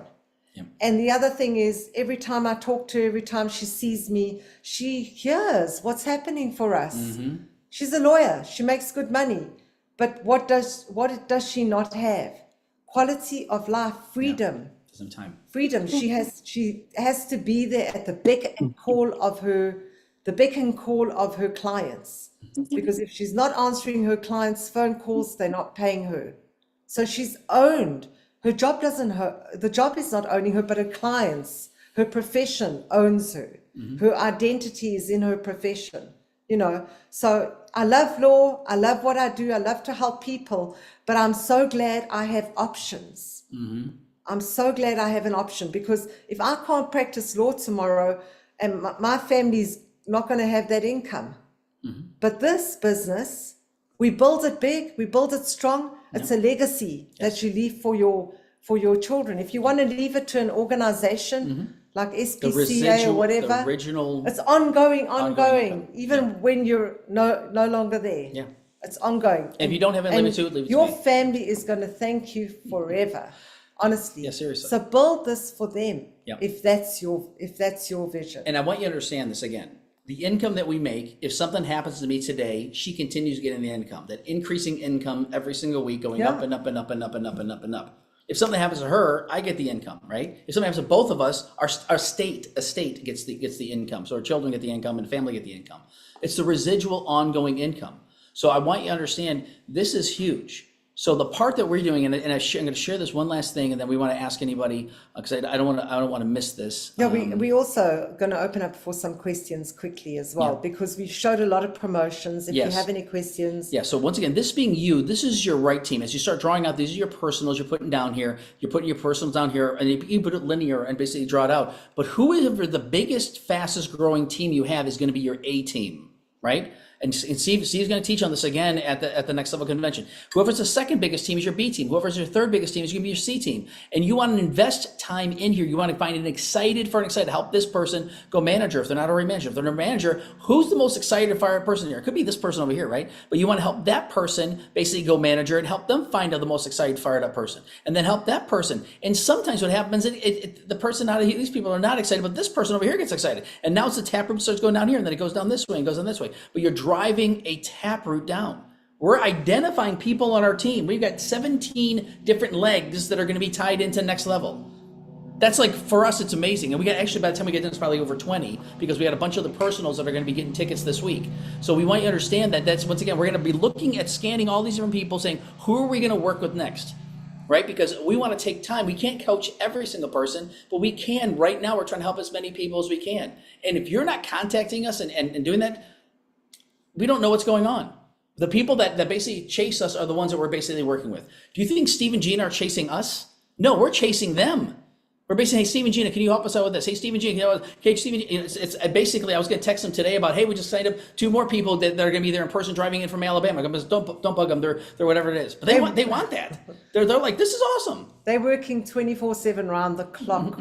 And the other thing is, every time I talk to her, every time she sees me, she hears what's happening for us. She's a lawyer. She makes good money. But what does she not have? Quality of life, freedom. Some time. Freedom. She has to be there at the beck and call of her clients. Because if she's not answering her clients' phone calls, they're not paying her. So she's owned. The job is not owning her, but her clients, her profession owns her. Her identity is in her profession, So I love law. I love what I do. I love to help people, but I'm so glad I have options. I'm so glad I have an option, because if I can't practice law tomorrow and my family's not going to have that income. But this business, we build it big, we build it strong. It's a legacy that you leave for your children. If you want to leave it to an organization like SPCA or whatever, it's ongoing, even when you're no longer there. It's ongoing. If you don't have it, leave it to it. Leave it your to me. family is going to thank you forever. Honestly. Yeah, seriously. So build this for them. If that's your vision. And I want you to understand this again. The income that we make, if something happens to me today, she continues getting the income, that increasing income every single week, going up and up and up and up and up and up and up. If something happens to her, I get the income, right? If something happens to both of us, our estate gets the income. So our children get the income and family get the income. It's the residual ongoing income. So I want you to understand, this is huge. So the part that we're doing, and I'm going to share this one last thing, and then we want to ask anybody, because I don't want to miss this. Yeah, we also going to open up for some questions quickly as well, because we showed a lot of promotions. If you have any questions. Yeah, so once again, this being you, this is your right team. As you start drawing out, these are your personals you're putting down here. You're putting your personals down here, and you put it linear and basically draw it out. But whoever the biggest, fastest growing team you have is going to be your A team, right? And Steve's going to teach on this again at the Next Level Convention. Whoever's the second biggest team is your B team. Whoever's your third biggest team is going to be your C team. And you want to invest time in here. You want to find an excited to help this person go manager if they're not already manager. If they're not a manager, who's the most excited to fire person here? It could be this person over here, right? But you want to help that person basically go manager and help them find out the most excited, fired up person. And then help that person. And sometimes what happens is the person out of here, these people are not excited, but this person over here gets excited. And now it's the tap room starts going down here, and then it goes down this way and goes down this way. But you're driving a taproot down. We're identifying people on our team. We've got 17 different legs that are going to be tied into Next Level. That's like, for us, it's amazing. And we got, actually, by the time we get done, it's probably over 20, because we got a bunch of the personals that are going to be getting tickets this week. So we want you to understand that that's, once again, we're going to be looking at scanning all these different people, saying, who are we going to work with next? right? Because we want to take time. We can't coach every single person, but we can. Right now, we're trying to help as many people as we can. And if you're not contacting us and doing that, we don't know what's going on. The people that basically chase us are the ones that we're basically working with. Do you think Steve and Gina are chasing us? No, we're chasing them. We're basically, hey, Steve and Gina, can you help us out with this? Hey, Steve and Gina, can you help us? Okay, Steve and Gina, it's basically, I was going to text them today about, hey, we just signed up 2 more people that are going to be there in person driving in from Alabama. Don't bug them. They're whatever it is. But they want that. They're like, this is awesome. They're working 24/7 round the clock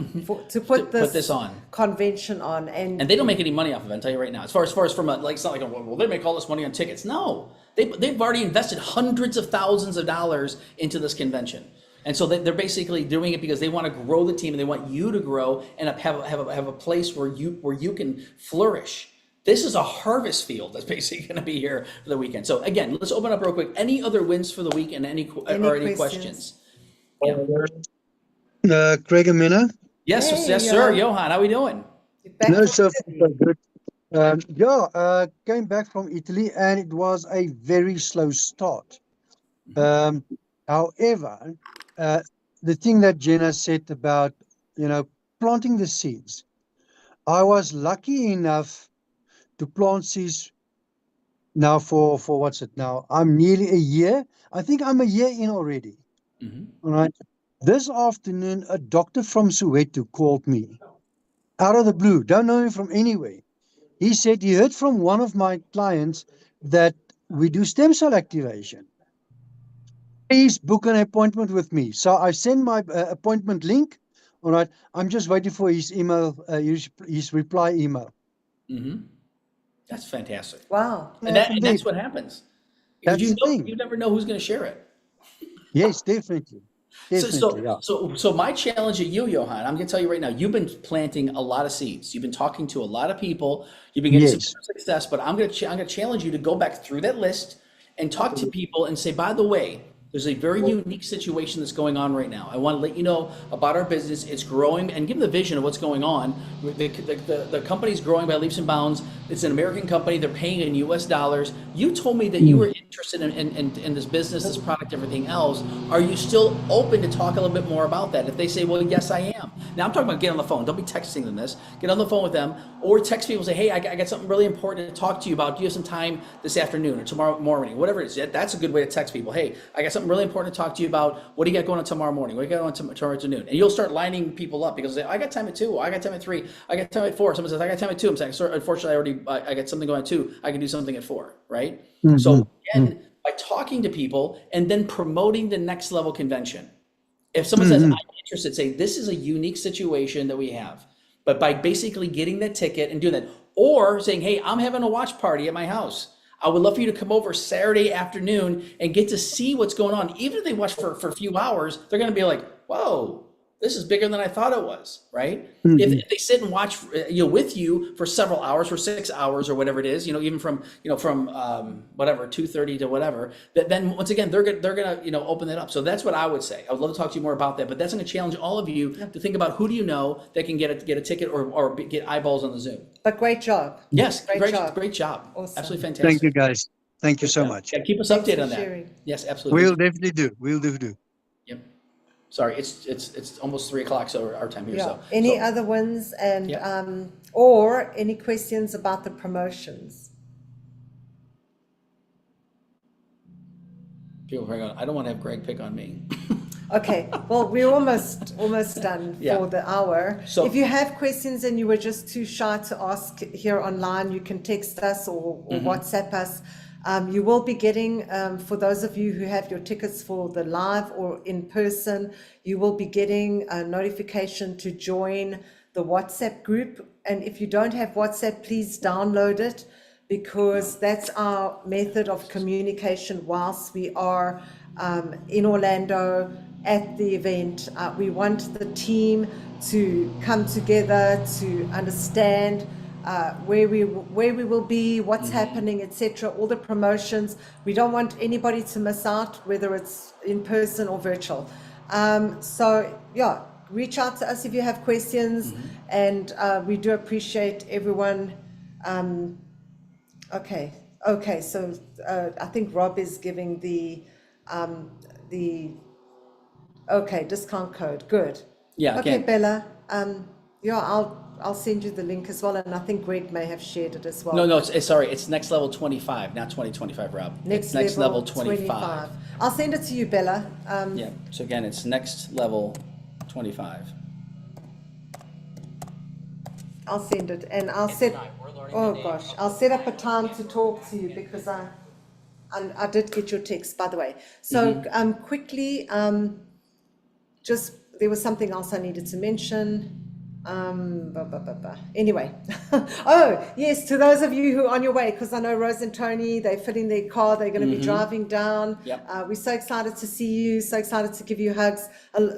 to put this on convention on, and they don't make any money off of it. I'll tell you right now. As far as from it's not like, well, they make all this money on tickets. No, they've already invested hundreds of thousands of dollars into this convention. And so they're basically doing it because they want to grow the team and they want you to grow and have a place where you can flourish. This is a harvest field that's basically going to be here for the weekend. So again, let's open up real quick. Any other wins for the week and any questions? Yeah. Craig Amina. Yes, hey, sir. Johan, how we doing? No, so good. Came back from Italy and it was a very slow start. However, the thing that Jenna said about, planting the seeds. I was lucky enough to plant seeds now for what's it now? I'm nearly a year. I think I'm a year in already. All right. This afternoon, a doctor from Soweto called me out of the blue. Don't know him from anywhere. He said he heard from one of my clients that we do stem cell activation. Please book an appointment with me. So I send my appointment link. All right. I'm just waiting for his email, his reply email. That's fantastic. Wow. And that's what happens. That's the thing. You never know who's going to share it. Yes, definitely. So my challenge at you, Johan, I'm going to tell you right now, you've been planting a lot of seeds. You've been talking to a lot of people. You've been getting some success, but I'm going to challenge you to go back through that list and talk to people and say, by the way, there's a very unique situation that's going on right now. I want to let you know about our business. It's growing, and give them the vision of what's going on. The company's growing by leaps and bounds. It's an American company. They're paying in U.S. dollars. You told me that you were interested in this business, this product, everything else. Are you still open to talk a little bit more about that? If they say, well, yes, I am. Now, I'm talking about get on the phone. Don't be texting them this. Get on the phone with them, or text people and say, hey, I got something really important to talk to you about. Do you have some time this afternoon or tomorrow morning? Whatever it is. That's a good way to text people. Hey, I got something really important to talk to you about. What do you got going on tomorrow morning? What do you got going on tomorrow afternoon? And you'll start lining people up because they say, I got time at 2. I got time at 3. I got time at 4. Someone says, I got time at 2. I'm saying, sir, unfortunately, I got something going on at 2. I can do something at 4, right? So again, by talking to people and then promoting the next level convention. If someone says, I'm interested, say, this is a unique situation that we have. But by basically getting that ticket and doing that, or saying, hey, I'm having a watch party at my house. I would love for you to come over Saturday afternoon and get to see what's going on. Even if they watch for a few hours, they're going to be like, whoa, this is bigger than I thought it was, right? If they sit and watch with you for several hours, for 6 hours or whatever it is, even from whatever 2:30 to whatever, then once again they're gonna open that up. So that's what I would say. I would love to talk to you more about that, but that's going to challenge all of you to think about who do you know that can get a ticket or get eyeballs on the Zoom. But great job. Yes, great job. Awesome. Absolutely fantastic. Thank you, guys. Thank you so much. Yeah, keep us updated on that. sharing. Yes, absolutely. We'll definitely do. We'll do. Yep. Sorry, it's almost 3 o'clock, so our time here. Yeah. So Any other ones and or any questions about the promotions? people hang on. I don't want to have Greg pick on me. Okay, well, we're almost done Yeah. for the hour. So- If you have questions and you were just too shy to ask here online, you can text us or WhatsApp us. You will be getting, for those of you who have your tickets for the live or in person, you will be getting a notification to join the WhatsApp group. And if you don't have WhatsApp, please download it, because that's our method of communication whilst we are in Orlando at the event. We want the team to come together to understand where we will be, what's happening, etc. All the promotions. We don't want anybody to miss out, whether it's in person or virtual. So yeah, reach out to us if you have questions, and we do appreciate everyone. Okay. So I think Rob is giving the Okay, discount code. Good. Yeah, Okay, again. Bella. Yeah, I'll send you the link as well, and I think Greg may have shared it as well. No, it's Next Level 25, not 2025, Rob. It's Next Level 25. I'll send it to you, Bella. Yeah, so again, it's Next Level 25. I'll send it, and I'll set. Oh gosh, I'll set up a time to talk to you because I did get your text, by the way. So quickly, just there was something else I needed to mention. Anyway, oh yes, to those of you who are on your way, because I know Rose and Tony, they fit in their car, they're going to be driving down. We're so excited to see you, so excited to give you hugs.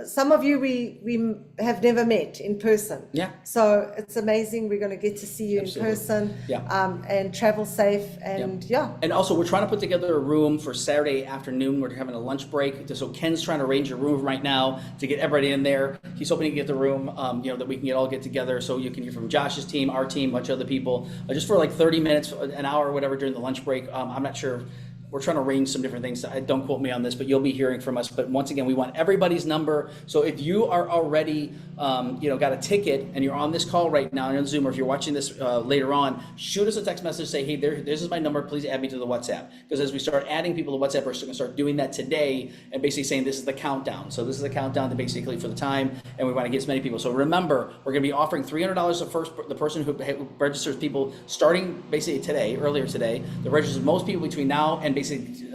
Some of you we have never met in person. So it's amazing. We're going to get to see you in person. And travel safe, and And also, we're trying to put together a room for Saturday afternoon. We're having a lunch break. So Ken's trying to arrange a room right now to get everybody in there. He's hoping to get the room, that we can all get together, so you can hear from Josh's team, our team, a bunch of other people, just for like 30 minutes, an hour, or whatever during the lunch break. I'm not sure. We're trying to arrange some different things. Don't quote me on this, but you'll be hearing from us. But once again, we want everybody's number. So if you are already, got a ticket and you're on this call right now on Zoom, or if you're watching this later on, shoot us a text message. Say, hey, this is my number. Please add me to the WhatsApp. Because as we start adding people to WhatsApp, we're going to start doing that today and basically saying this is the countdown. So this is the countdown to basically for the time, and we want to get as many people. So remember, we're going to be offering $300 the person who registers people starting basically earlier today. That registers most people between now and basically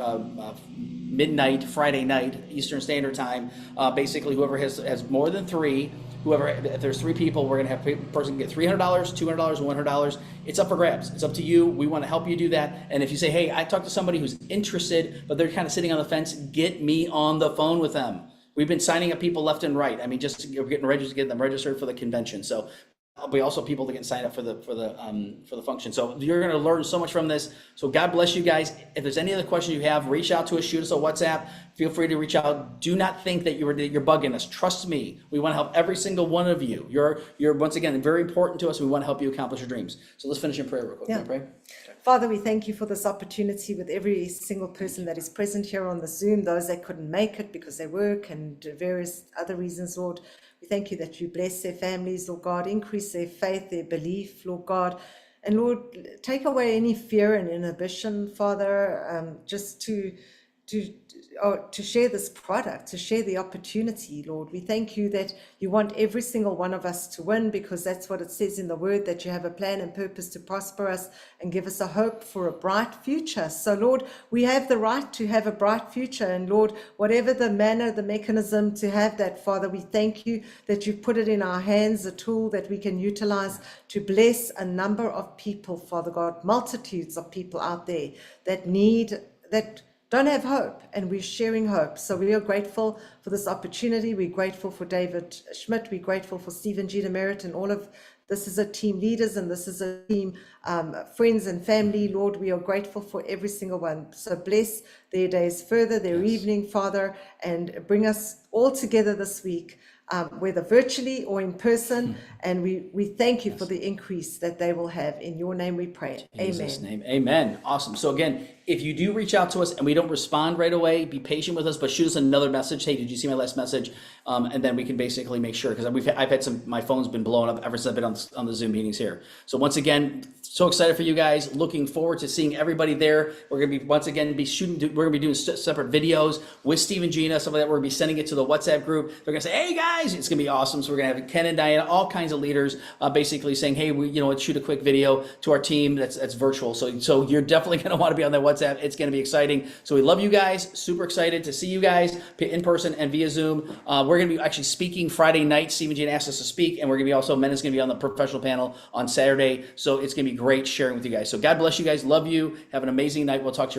midnight Friday night Eastern Standard Time. Basically, whoever has more than three, if there's three people, we're going to have a person get $300, $200, $100. It's up for grabs. It's up to you. We want to help you do that. And if you say, hey, I talked to somebody who's interested, but they're kind of sitting on the fence, get me on the phone with them. We've been signing up people left and right. I mean, just getting registered, get them registered for the convention. So we also have people that can sign up for the function. So you're going to learn so much from this. So God bless you guys. If there's any other questions you have, reach out to us, shoot us a WhatsApp. Feel free to reach out. Do not think that you're bugging us. Trust me. We want to help every single one of you. You're once again very important to us. We want to help you accomplish your dreams. So let's finish in prayer real quick. Can we pray? Father, we thank you for this opportunity with every single person that is present here on the Zoom, those that couldn't make it because they work and various other reasons, Lord. We thank you that you bless their families, Lord God, increase their faith, their belief, Lord God. And Lord, take away any fear and inhibition, Father, just to share this product, to share the opportunity, Lord. We thank you that you want every single one of us to win, because that's what it says in the word, that you have a plan and purpose to prosper us and give us a hope for a bright future. So, Lord, we have the right to have a bright future. And Lord, whatever the manner, the mechanism to have that, Father, we thank you that you've put it in our hands, a tool that we can utilize to bless a number of people, Father God, multitudes of people out there that don't have hope, and we're sharing hope. So we are grateful for this opportunity. We're grateful for David Schmidt. We're grateful for Stephen G. Demerit, and all of this is a team leaders, and this is a team friends and family. Lord, we are grateful for every single one. So bless their days further, their evening, Father, and bring us all together this week, whether virtually or in person. And we thank you for the increase that they will have. In your name we pray. In Jesus' name. Amen. Awesome. So again, if you do reach out to us and we don't respond right away, be patient with us, but shoot us another message. Hey, did you see my last message? And then we can basically make sure, because I've had my phone's been blowing up ever since I've been on the Zoom meetings here. So once again, so excited for you guys. Looking forward to seeing everybody there. We're going to be, once again, we're going to be doing separate videos with Steve and Gina, some of that. We're going to be sending it to the WhatsApp group. They're going to say, hey guys, it's going to be awesome. So we're going to have Ken and Diana, all kinds of leaders, basically saying, hey, let's shoot a quick video to our team that's virtual. So you're definitely going to want to be on that WhatsApp. It's going to be exciting. So we love you guys. Super excited to see you guys in person and via Zoom. We're going to be actually speaking Friday night. Steve and Gina asked us to speak, and we're going to be also, Mena's going to be on the professional panel on Saturday. So it's going to be great sharing with you guys. So God bless you guys. Love you. Have an amazing night. We'll talk to you